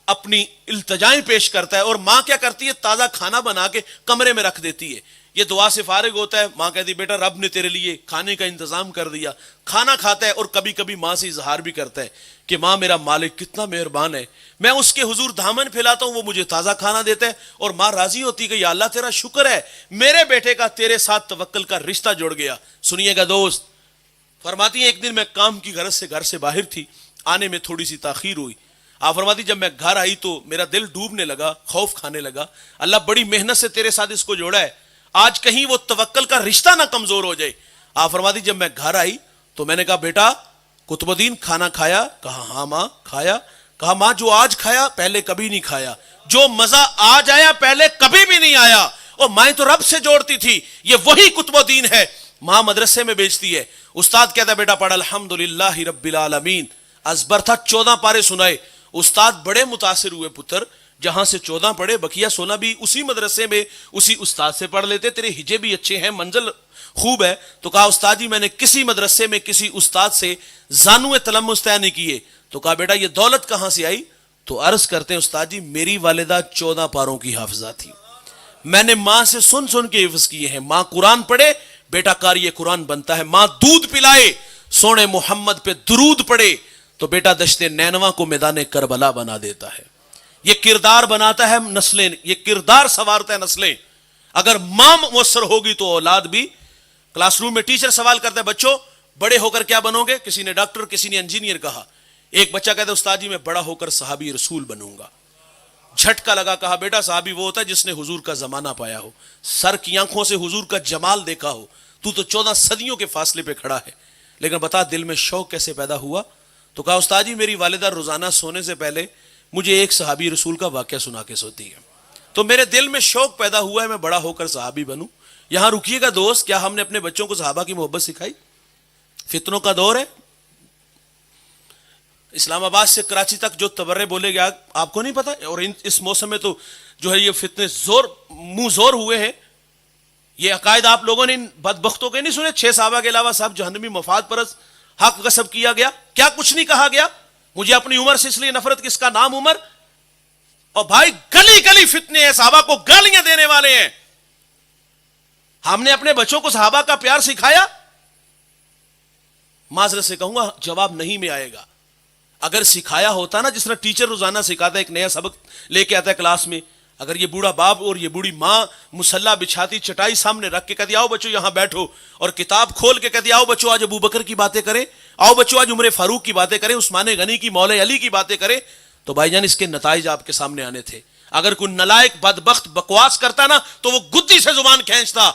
اپنی التجائیں پیش کرتا ہے. اور ماں کیا کرتی ہے, تازہ کھانا بنا کے کمرے میں رکھ دیتی ہے. یہ دعا سے فارغ ہوتا ہے, ماں کہتی بیٹا رب نے تیرے لیے کھانے کا انتظام کر دیا. کھانا کھاتا ہے اور کبھی کبھی ماں سے اظہار بھی کرتا ہے کہ ماں میرا مالک کتنا مہربان ہے, میں اس کے حضور دامن پھیلاتا ہوں, وہ مجھے تازہ کھانا دیتا ہے. اور ماں راضی ہوتی کہ یا اللہ تیرا شکر ہے, میرے بیٹے کا تیرے ساتھ توکل کا رشتہ جڑ گیا. سنیے گا دوست, فرماتی ہیں ایک دن میں کام کی غرض سے گھر سے باہر تھی, آنے میں تھوڑی سی تاخیر ہوئی. آپ فرماتی جب میں گھر آئی تو میرا دل ڈوبنے لگا, خوف کھانے لگا. اللہ بڑی محنت سے تیرے ساتھ اس کو جوڑا ہے, آج کہیں وہ توکل کا رشتہ نہ کمزور ہو جائے. آپ فرماتی جب میں گھر آئی تو میں نے کہا بیٹا قطب الدین کھانا کھایا؟ کہا ہاں ماں کھایا. کہا ماں جو آج کھایا پہلے کبھی نہیں کھایا, جو مزہ آج آیا پہلے کبھی بھی نہیں آیا. اور مائیں تو رب سے جوڑتی تھی, یہ وہی قطب الدین ہے. ماں مدرسے میں بیچتی ہے, استاد کہتا ہے بیٹا پڑھ الحمدللہ رب العالمین. ازبر تھا 14 پارے سنائے. استاد بڑے متاثر ہوئے, پتر جہاں سے 14 پڑھے بقیہ 16 بھی اسی مدرسے میں اسی استاد سے پڑھ لیتے, تیرے ہجے بھی اچھے ہیں, منزل خوب ہے. تو کہا استاد جی میں نے کسی مدرسے میں کسی استاد سے زانو تلمس طے نہیں کیے. تو کہا بیٹا یہ دولت کہاں سے آئی؟ تو عرض کرتے ہیں استاد جی میری والدہ 14 پاروں کی حافظہ تھی, میں نے ماں سے سن سن کے حفظ کیے ہیں. ماں قرآن پڑھے بیٹا قاری قرآن بنتا ہے, ماں دودھ پلائے سونے محمد پہ درود پڑھے تو بیٹا دشت نینوا کو میدان کربلا بنا دیتا ہے. یہ کردار بناتا ہے نسلیں, یہ کردار سنوارتا ہے نسلیں. اگر ماں مؤثر ہوگی تو اولاد بھی. کلاس روم میں ٹیچر سوال کرتا ہے بچوں بڑے ہو کر کیا بنو گے؟ کسی نے ڈاکٹر کسی نے انجینئر کہا. ایک بچہ کہتا ہے استاد جی میں بڑا ہو کر صحابی رسول بنوں گا. جھٹکا لگا, کہا بیٹا صحابی وہ ہوتا ہے جس نے حضور کا زمانہ پایا ہو, سر کی آنکھوں سے حضور کا جمال دیکھا ہو. تو 14 صدیوں کے فاصلے پہ کھڑا ہے, لیکن بتا دل میں شوق کیسے پیدا ہوا؟ تو کہا استاد جی میری والدہ روزانہ سونے سے پہلے مجھے ایک صحابی رسول کا واقعہ سنا کے سوتی ہے, تو میرے دل میں شوق پیدا ہوا ہے میں بڑا ہو کر صحابی بنوں. یہاں رکیے گا دوست, کیا ہم نے اپنے بچوں کو صحابہ کی محبت سکھائی؟ فتنوں کا دور ہے. اسلام آباد سے کراچی تک جو تبرے بولے گیا آپ کو نہیں پتا, اور اس موسم میں تو جو ہے یہ فتنے منہ زور ہوئے ہیں. یہ عقائد آپ لوگوں نے بدبختوں کے نہیں سنے؟ 6 صحابہ کے علاوہ سب جہنمی مفاد پرست, حق غصب کیا گیا, کیا کچھ نہیں کہا گیا. مجھے اپنی عمر سے اس لیے نفرت, کس کا نام عمر. اور بھائی گلی گلی فتنے ہیں, صحابہ کو گالیاں دینے والے ہیں. ہم نے اپنے بچوں کو صحابہ کا پیار سکھایا؟ معذرت سے کہوں گا جواب نہیں میں آئے گا. اگر سکھایا ہوتا نا جس طرح ٹیچر روزانہ سکھاتا ہے, ایک نیا سبق لے کے آتا ہے کلاس میں, اگر یہ بوڑھا باپ اور یہ بوڑھی ماں مصلی بچھاتی چٹائی سامنے رکھ کے کہتی آؤ بچوں یہاں بیٹھو, اور کتاب کھول کے کہتی آؤ بچوں آج ابو بکر کی باتیں کریں, آؤ بچوں آج عمر فاروق کی باتیں کریں, عثمان غنی کی, مولا علی کی باتیں کریں, تو بھائی جان اس کے نتائج آپ کے سامنے آنے تھے. اگر کوئی نلائق بدبخت بکواس کرتا نا تو وہ گدی سے زبان کھینچتا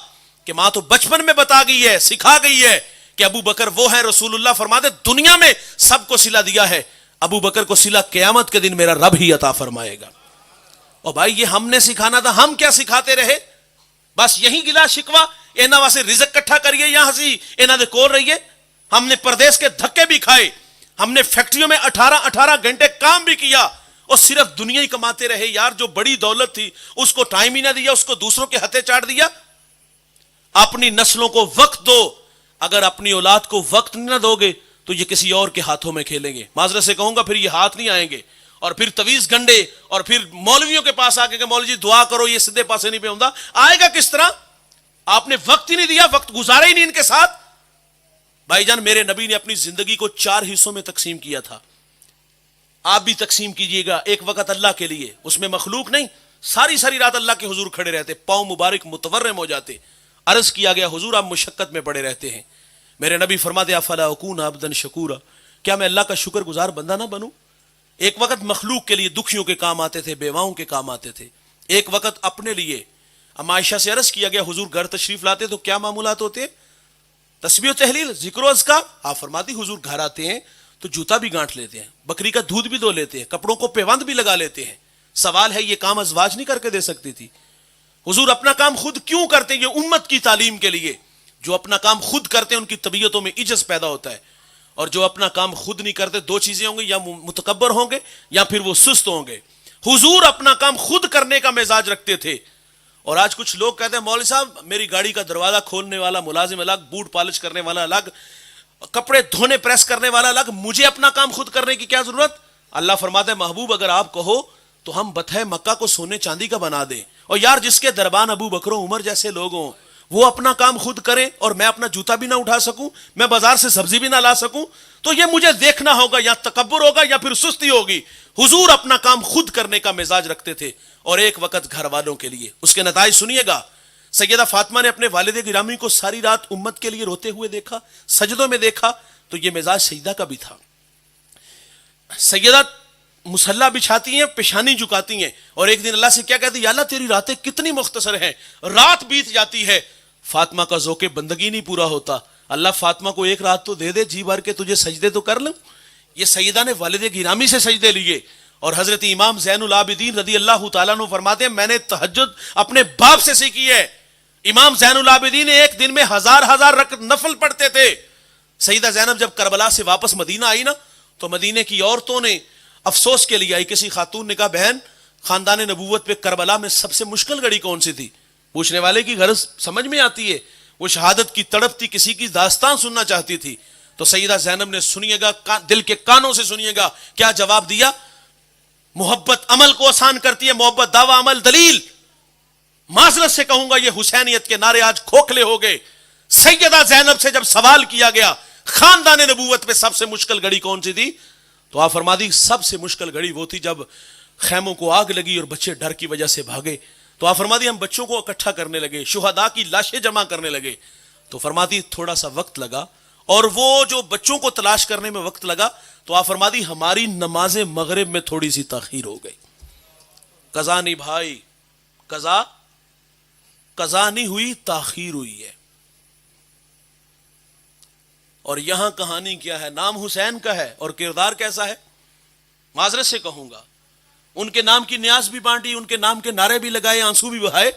کہ ماں تو بچپن میں بتا گئی ہے, سکھا گئی ہے کہ ابو بکر وہ ہے. رسول اللہ فرماتے دنیا میں سب کو صلہ دیا ہے, ابو بکر کو صلہ قیامت کے دن میرا رب ہی عطا فرمائے گا. اور بھائی یہ ہم نے سکھانا تھا, ہم کیا سکھاتے رہے؟ بس یہی گلا شکوا, اینا واسے رزق کٹھا کریے یہاں ہسی اینا دے کول رہیے. ہم نے پردیس کے دھکے بھی کھائے, ہم نے فیکٹریوں میں 18 گھنٹے کام بھی کیا, اور صرف دنیا ہی کماتے رہے. یار جو بڑی دولت تھی اس کو ٹائم ہی نہ دیا, اس کو دوسروں کے ہتھے چاٹ دیا. اپنی نسلوں کو وقت دو, اگر اپنی اولاد کو وقت نہ دو گے تو یہ کسی اور کے ہاتھوں میں کھیلیں گے. معذرت سے کہوں گا پھر یہ ہاتھ نہیں آئیں گے, اور پھر تویز گنڈے, اور پھر مولویوں کے پاس آ کے کہ مولوی جی دعا کرو یہ سدھے پاسے نہیں پہ ہوں. آئے گا کس طرح؟ آپ نے وقت ہی نہیں دیا, وقت گزارا ہی نہیں ان کے ساتھ. بھائی جان میرے نبی نے اپنی زندگی کو 4 حصوں میں تقسیم کیا تھا, آپ بھی تقسیم کیجئے گا. ایک وقت اللہ کے لیے, اس میں مخلوق نہیں, ساری رات اللہ کے حضور کھڑے رہتے, پاؤں مبارک متورم ہو جاتے. عرض کیا گیا حضور آپ مشقت میں پڑے رہتے ہیں. میرے نبی فرماتے افلا اکون عبدا شکورا, کیا میں اللہ کا شکر گزار بندہ نہ بنوں؟ ایک وقت مخلوق کے لیے دکھیوں کے کام آتے تھے, بیواؤں کے کام آتے تھے, ایک وقت اپنے لیے. اما عائشہ سے عرض کیا گیا حضور گھر تشریف لاتے تو کیا معمولات ہوتے؟ تسبیح و تحلیل, ذکر و اذکار. آپ فرماتی حضور گھر آتے ہیں تو جوتا بھی گانٹھ لیتے ہیں, بکری کا دودھ بھی دھو لیتے ہیں, کپڑوں کو پیوند بھی لگا لیتے ہیں. سوال ہے یہ کام ازواج نہیں کر کے دے سکتی تھی؟ حضور اپنا کام خود کیوں کرتے ہیں؟ یہ امت کی تعلیم کے لیے. جو اپنا کام خود کرتے ہیں ان کی طبیعتوں میں عجز پیدا ہوتا ہے, اور جو اپنا کام خود نہیں کرتے 2 چیزیں ہوں گی, یا متکبر ہوں گے یا پھر وہ سست ہوں گے. حضور اپنا کام خود کرنے کا مزاج رکھتے تھے. اور آج کچھ لوگ کہتے ہیں مولوی صاحب میری گاڑی کا دروازہ کھولنے والا ملازم الگ, بوٹ پالش کرنے والا الگ, کپڑے دھونے پریس کرنے والا الگ, مجھے اپنا کام خود کرنے کی کیا ضرورت. اللہ فرماتے ہیں محبوب اگر آپ کہو تو ہم بتہ مکہ کو سونے چاندی کا بنا دیں. اور یار جس کے دربان ابو بکر و عمر جیسے لوگ ہوں وہ اپنا کام خود کریں اور میں اپنا جوتا بھی نہ اٹھا سکوں, میں بازار سے سبزی بھی نہ لا سکوں, تو یہ مجھے دیکھنا ہوگا یا تکبر ہوگا یا پھر سستی ہوگی. حضور اپنا کام خود کرنے کا مزاج رکھتے تھے اور ایک وقت گھر والوں کے لیے. اس کے نتائج سنیے گا. سیدہ فاطمہ نے اپنے والد گرامی کو ساری رات امت کے لیے روتے ہوئے دیکھا, سجدوں میں دیکھا, تو یہ مزاج سیدہ کا بھی تھا. سیدہ مصلی بچھاتی ہیں, پیشانی جھکاتی ہیں, اور ایک دن اللہ سے کیا کہتی, یا اللہ تیری راتیں کتنی مختصر ہیں, رات بیت جاتی ہے. فاطمہ کا ذوق بندگی نہیں پورا ہوتا. اللہ فاطمہ کو ایک رات تو دے دے, جی بھر کے تجھے سجدے تو کر لوں. یہ سیدہ نے والد گرامی سے سجدے لیے. اور حضرت امام زین العابدین رضی اللہ تعالیٰ عنہ فرماتے ہیں میں نے تہجد اپنے باپ سے سیکھی ہے. امام زین العابدین ایک دن میں ہزار رکعت نفل پڑھتے تھے. سیدہ زینب جب کربلا سے واپس مدینہ آئی نا, تو مدینے کی عورتوں نے افسوس کے لیے آئی. کسی خاتون نے کہا بہن خاندان نبوت پہ کربلا میں سب سے مشکل گھڑی کون سی تھی؟ پوچھنے والے کی غرض سمجھ میں آتی ہے, وہ شہادت کی تڑپ تھی, کسی کی داستان سننا چاہتی تھی. تو سیدہ زینب نے سنیے گا, دل کے کانوں سے سنیے گا کیا جواب دیا. محبت عمل کو آسان کرتی ہے, محبت دعویٰ عمل دلیل. معذرت سے کہوں گا یہ حسینیت کے نعرے آج کھوکھلے ہو گئے. سیدہ زینب سے جب سوال کیا گیا خاندان نبوت پہ سب سے مشکل گھڑی کون سی تھی, تو آپ فرما دی سب سے مشکل گھڑی وہ تھی جب خیموں کو آگ لگی اور بچے ڈر کی وجہ سے بھاگے. تو آپ فرما دی ہم بچوں کو اکٹھا کرنے لگے, شہداء کی لاشیں جمع کرنے لگے. تو فرماتی تھوڑا سا وقت لگا, اور وہ جو بچوں کو تلاش کرنے میں وقت لگا, تو آپ فرما دی ہماری نماز مغرب میں تھوڑی سی تاخیر ہو گئی. قضا نہیں بھائی, قضا نہیں ہوئی, تاخیر ہوئی ہے. اور یہاں کہانی کیا ہے, نام حسین کا ہے اور کردار کیسا ہے. معذرت سے کہوں گا ان کے نام کی نیاز بھی بانٹی, ان کے نام کے نعرے بھی لگائے, آنسو بھی بہائے.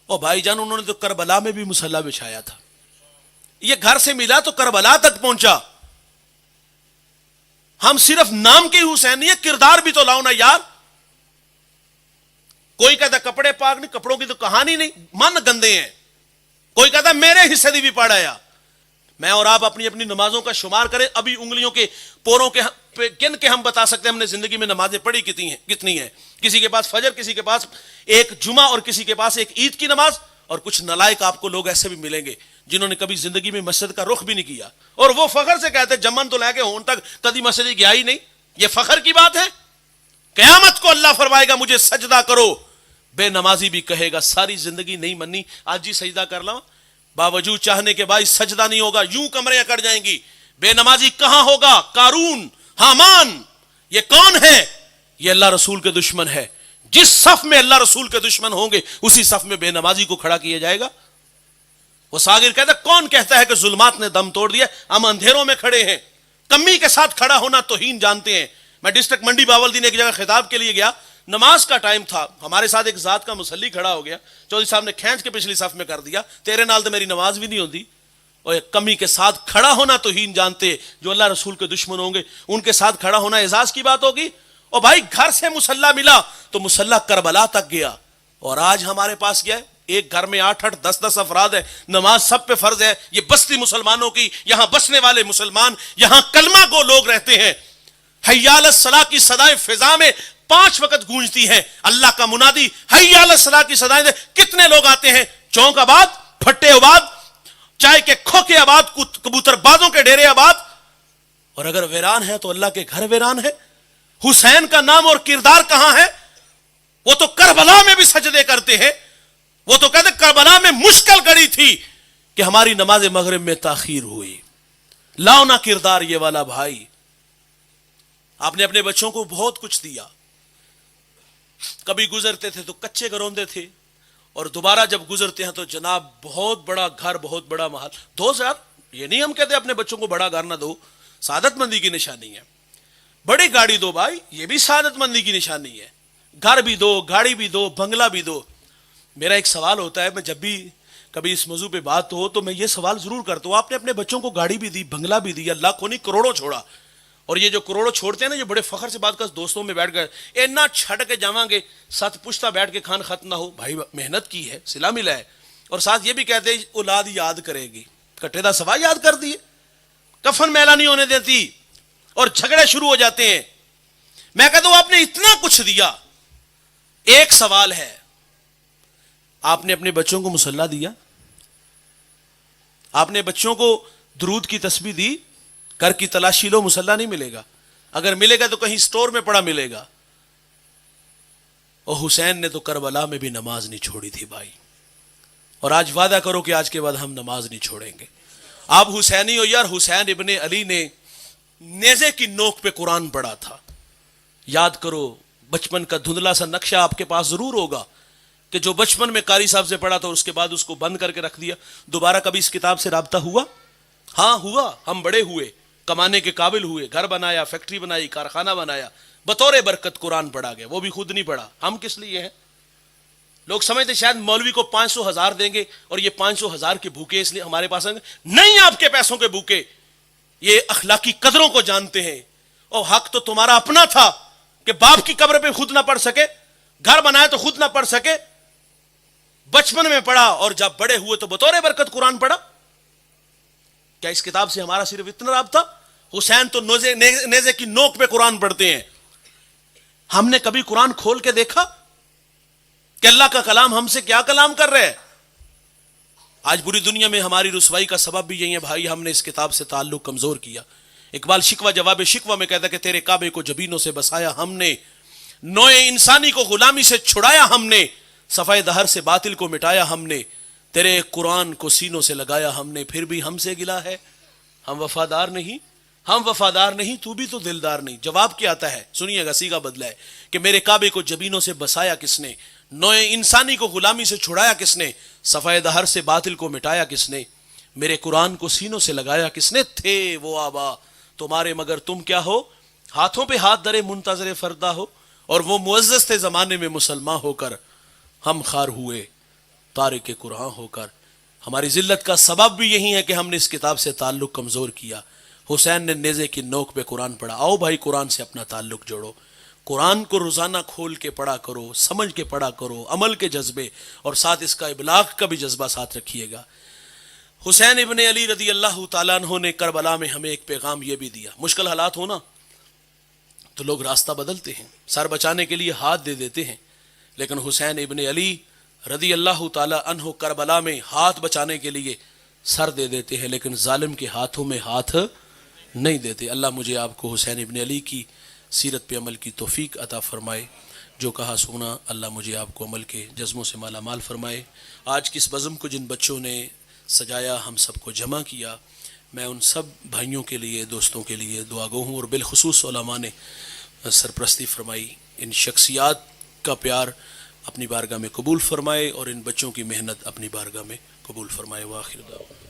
اور بھائی جان انہوں نے تو کربلا میں بھی مصلی بچھایا تھا. یہ گھر سے ملا تو کربلا تک پہنچا. ہم صرف نام کے ہی حسین نہیں ہے, کردار بھی تو لاؤ نا یار. کوئی کہتا کپڑے پاک نہیں, کپڑوں کی تو کہانی نہیں, من گندے ہیں. کوئی کہتا میرے حصے دی بھی پڑھایا. میں اور آپ اپنی اپنی نمازوں کا شمار کریں, ابھی انگلیوں کے پوروں کے گن کے ہم بتا سکتے ہیں ہم نے زندگی میں نمازیں پڑھی کتنی ہیں. کسی کے پاس فجر, کسی کے پاس ایک جمعہ, اور کسی کے پاس ایک عید کی نماز. اور کچھ نالائق آپ کو لوگ ایسے بھی ملیں گے جنہوں نے کبھی زندگی میں مسجد کا رخ بھی نہیں کیا, اور وہ فخر سے کہتے جمن تو لے کے ہون تک کبھی مسجد گیا ہی نہیں. یہ فخر کی بات ہے. قیامت کو اللہ فرمائے گا مجھے سجدہ کرو, بے نمازی بھی کہے گا ساری زندگی نہیں منی, آج جی سجدہ کر لوں, باوجود چاہنے کے باعث سجدہ نہیں ہوگا, یوں کمریں اکڑ جائیں گی. بے نمازی کہاں ہوگا؟ قارون, حامان, یہ کون ہے؟ یہ اللہ رسول کے دشمن ہے. جس صف میں اللہ رسول کے دشمن ہوں گے اسی صف میں بے نمازی کو کھڑا کیا جائے گا. وہ ساغر کہتا ہے کون کہتا ہے کہ ظلمات نے دم توڑ دیا, ہم اندھیروں میں کھڑے ہیں. کمی کے ساتھ کھڑا ہونا توہین جانتے ہیں. میں ڈسٹرکٹ منڈی باولدین ایک جگہ خطاب کے لیے گیا, نماز کا ٹائم تھا, ہمارے ساتھ ایک ذات کا مصلی کھڑا ہو گیا, چودھری صاحب نے کھینچ کے پچھلی صف میں کر دیا, تیرے نال تو میری نماز بھی نہیں ہوتی. اور کمی کے ساتھ کھڑا ہونا توہین جانتے, جو اللہ رسول کے دشمن ہوں گے ان کے ساتھ کھڑا ہونا اعزاز کی بات ہوگی. اور بھائی گھر سے مصلی ملا تو مصلی کربلا تک گیا. اور آج ہمارے پاس کیا ہے, ایک گھر میں 8 10 افراد ہے, نماز سب پہ فرض ہے. یہ بستی مسلمانوں کی, یہاں بسنے والے مسلمان, یہاں کلمہ گو لوگ رہتے ہیں. حی علی الصلاۃ کی صدائیں فضا میں 5 وقت گونجتی ہیں. اللہ کا منادی حی علی الصلاۃ کی صدائیں, کتنے لوگ آتے ہیں, چونک آباد, پھٹے آباد, چائے کے کھوکے آباد, کبوتر بازوں کے ڈیرے آباد. اور اگر ویران ہے تو اللہ کے گھر ویران ہے. حسین کا نام اور کردار کہاں ہے؟ وہ تو کربلا میں بھی سجدے کرتے ہیں. وہ تو کہتے کربلا میں مشکل گھڑی تھی کہ ہماری نماز مغرب میں تاخیر ہوئی. لاؤ نا کردار یہ والا بھائی. آپ نے اپنے بچوں کو بہت کچھ دیا. کبھی گزرتے تھے تو کچے گروندے تھے, اور دوبارہ جب گزرتے ہیں تو جناب بہت بڑا گھر, بہت بڑا محل. دو یار, یہ نہیں ہم کہتے اپنے بچوں کو بڑا گھر نہ دو, سعادت مندی کی نشانی ہے. بڑی گاڑی دو بھائی, یہ بھی سعادت مندی کی نشانی ہے. گھر بھی دو, گاڑی بھی دو, بنگلہ بھی دو. میرا ایک سوال ہوتا ہے, میں جب بھی کبھی اس موضوع پہ بات ہو تو میں یہ سوال ضرور کرتا ہوں, آپ نے اپنے بچوں کو گاڑی بھی دی, بنگلہ بھی دیا, لاکھوں نہیں کروڑوں چھوڑا, اور یہ جو کروڑوں چھوڑتے ہیں نا، جو بڑے فخر سے بات کر دوستوں میں بیٹھ گئے اینا چھڑ کے جاواں گے ساتھ پوچھتا بیٹھ کے کھان ختم نہ ہو، بھائی محنت کی ہے، صلہ ملا ہے، اور ساتھ یہ بھی کہتے ہیں اولاد یاد کرے گی، کٹے دا سوا یاد کر دیے، کفن میلا نہیں ہونے دیتی، اور جھگڑے شروع ہو جاتے ہیں۔ میں کہتا ہوں آپ نے اتنا کچھ دیا، ایک سوال ہے، آپ نے اپنے بچوں کو مصلی دیا؟ آپ نے بچوں کو درود کی تسبیح دی؟ گھر کی تلاشی لو، مصلی نہیں ملے گا، اگر ملے گا تو کہیں سٹور میں پڑا ملے گا۔ اور حسین نے تو کربلا میں بھی نماز نہیں چھوڑی تھی بھائی، اور آج وعدہ کرو کہ آج کے بعد ہم نماز نہیں چھوڑیں گے۔ آپ حسینی ہو یار، حسین ابن علی نے نیزے کی نوک پہ قرآن پڑھا تھا۔ یاد کرو، بچپن کا دھندلا سا نقشہ آپ کے پاس ضرور ہوگا کہ جو بچپن میں قاری صاحب سے پڑھا تھا اور اس کے بعد اس کو بند کر کے رکھ دیا، دوبارہ کبھی اس کتاب سے رابطہ ہوا؟ ہاں ہوا، ہم بڑے ہوئے، کمانے کے قابل ہوئے، گھر بنایا، فیکٹری بنائی، کارخانہ بنایا، بطور برکت قرآن پڑھا گیا، وہ بھی خود نہیں پڑھا۔ ہم کس لیے ہیں؟ لوگ سمجھتے شاید مولوی کو 500,000 دیں گے اور یہ 500,000 کے بھوکے اس لیے ہمارے پاس آئیں گے۔ نہیں، آپ کے پیسوں کے بھوکے، یہ اخلاقی قدروں کو جانتے ہیں۔ اور حق تو تمہارا اپنا تھا کہ باپ کی قبر پہ خود نہ پڑھ سکے، گھر بنایا تو خود نہ پڑھ سکے، بچپن میں پڑھا اور جب بڑے ہوئے تو بطور برکت قرآن پڑھا۔ کیا اس کتاب سے ہمارا صرف اتنا رابطہ؟ حسین تو نیزے کی نوک پہ قرآن پڑھتے ہیں۔ ہم نے کبھی قرآن کھول کے دیکھا کہ اللہ کا کلام ہم سے کیا کلام کر رہے ہیں؟ آج پوری دنیا میں ہماری رسوائی کا سبب بھی یہی ہے بھائی، ہم نے اس کتاب سے تعلق کمزور کیا۔ اقبال شکوہ جواب شکوہ میں کہتا ہے کہ تیرے کعبے کو جبینوں سے بسایا ہم نے، نوع انسانی کو غلامی سے چھڑایا ہم نے، صفحہ دہر سے باطل کو مٹایا ہم نے، تیرے قرآن کو سینوں سے لگایا ہم نے، پھر بھی ہم سے گلا ہے، ہم وفادار نہیں، ہم وفادار نہیں، تو بھی تو دلدار نہیں۔ جواب کیا آتا ہے، سنیے گا، سیگا بدلا ہے کہ میرے کعبے کو جبینوں سے بسایا کس نے، نوع انسانی کو غلامی سے چھڑایا کس نے، صفحہ دہر سے باطل کو مٹایا کس نے، میرے قرآن کو سینوں سے لگایا کس نے، تھے وہ آبا تمہارے مگر تم کیا ہو، ہاتھوں پہ ہاتھ درے منتظر فردا ہو، اور وہ معزز تھے زمانے میں مسلمان ہو کر، ہم خار ہوئے تارک قرآن ہو کر۔ ہماری ذلت کا سبب بھی یہی ہے کہ ہم نے اس کتاب سے تعلق کمزور کیا۔ حسین نے نیزے کی نوک پہ قرآن پڑھا۔ آؤ بھائی قرآن سے اپنا تعلق جوڑو، قرآن کو روزانہ کھول کے پڑھا کرو، سمجھ کے پڑھا کرو، عمل کے جذبے اور ساتھ اس کا ابلاغ کا بھی جذبہ ساتھ رکھیے گا۔ حسین ابن علی رضی اللہ تعالیٰ عنہ نے کربلا میں ہمیں ایک پیغام یہ بھی دیا، مشکل حالات ہونا تو لوگ راستہ بدلتے ہیں، سر بچانے کے لیے ہاتھ دے دیتے ہیں، لیکن حسین ابن علی رضی اللہ تعالیٰ عنہ کربلا میں ہاتھ بچانے کے لیے سر دے دیتے ہیں، لیکن ظالم کے ہاتھوں میں ہاتھ نہیں دیتے۔ اللہ مجھے آپ کو حسین ابن علی کی سیرت پہ عمل کی توفیق عطا فرمائے۔ جو کہا سنا اللہ مجھے آپ کو عمل کے جذبوں سے مالا مال فرمائے۔ آج کی اس بزم کو جن بچوں نے سجایا، ہم سب کو جمع کیا، میں ان سب بھائیوں کے لیے، دوستوں کے لیے دعا گو ہوں، اور بالخصوص علماء نے سرپرستی فرمائی، ان شخصیات کا پیار اپنی بارگاہ میں قبول فرمائے اور ان بچوں کی محنت اپنی بارگاہ میں قبول فرمائے۔ وآخر دعوانا